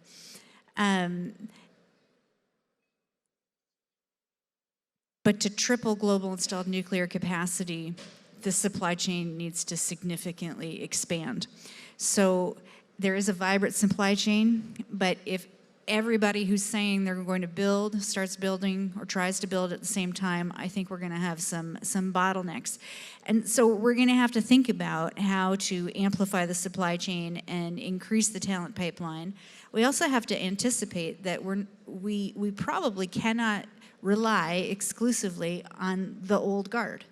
But to triple global installed nuclear capacity, the supply chain needs to significantly expand. So there is a vibrant supply chain, but if everybody who's saying they're going to build starts building or tries to build at the same time, I think we're going to have some bottlenecks. And so we're going to have to think about how to amplify the supply chain and increase the talent pipeline. We also have to anticipate that we probably cannot rely exclusively on the old guard.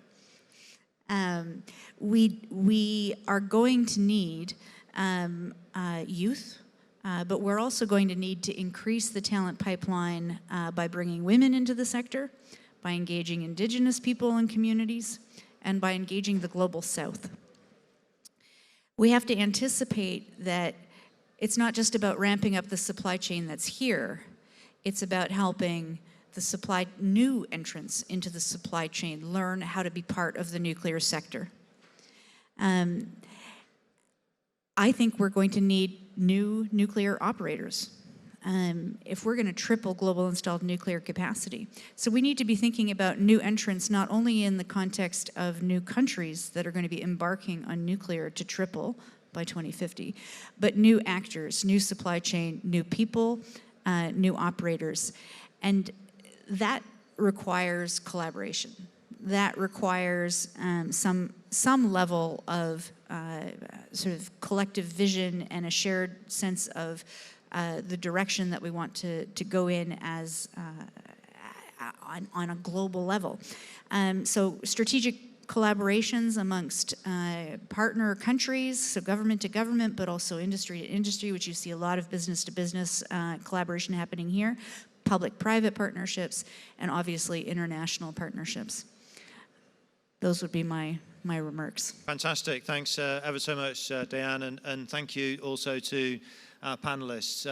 We are going to need youth, but we're also going to need to increase the talent pipeline by bringing women into the sector, by engaging Indigenous people and communities, and by engaging the global South. We have to anticipate that it's not just about ramping up the supply chain that's here, it's about helping the new entrants into the supply chain learn how to be part of the nuclear sector. I think we're going to need new nuclear operators if we're going to triple global installed nuclear capacity. So we need to be thinking about new entrants not only in the context of new countries that are going to be embarking on nuclear to triple, by 2050. But new actors, new supply chain, new people, new operators. And that requires collaboration. That requires some level of sort of collective vision and a shared sense of the direction that we want to go in as on a global level. So strategic collaborations amongst partner countries, so government to government, but also industry to industry, which you see a lot of business to business collaboration happening here, public-private partnerships, and obviously international partnerships. Those would be my remarks. Fantastic. Thanks ever so much, Diane, and thank you also to our panelists.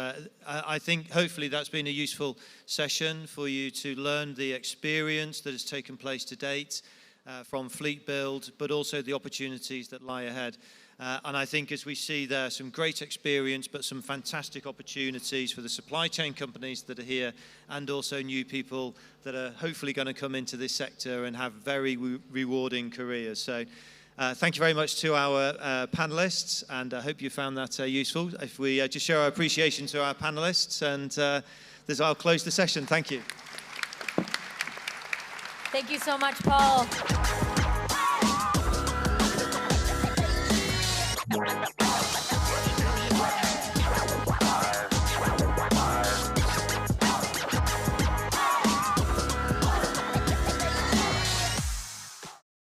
I think hopefully that's been a useful session for you to learn the experience that has taken place to date from fleet build, but also the opportunities that lie ahead. And I think as we see there, some great experience, but some fantastic opportunities for the supply chain companies that are here, and also new people that are hopefully going to come into this sector and have very rewarding careers. So thank you very much to our panelists, and I hope you found that useful. If we just show our appreciation to our panelists, and I'll close the session. Thank you. Thank you so much, Paul.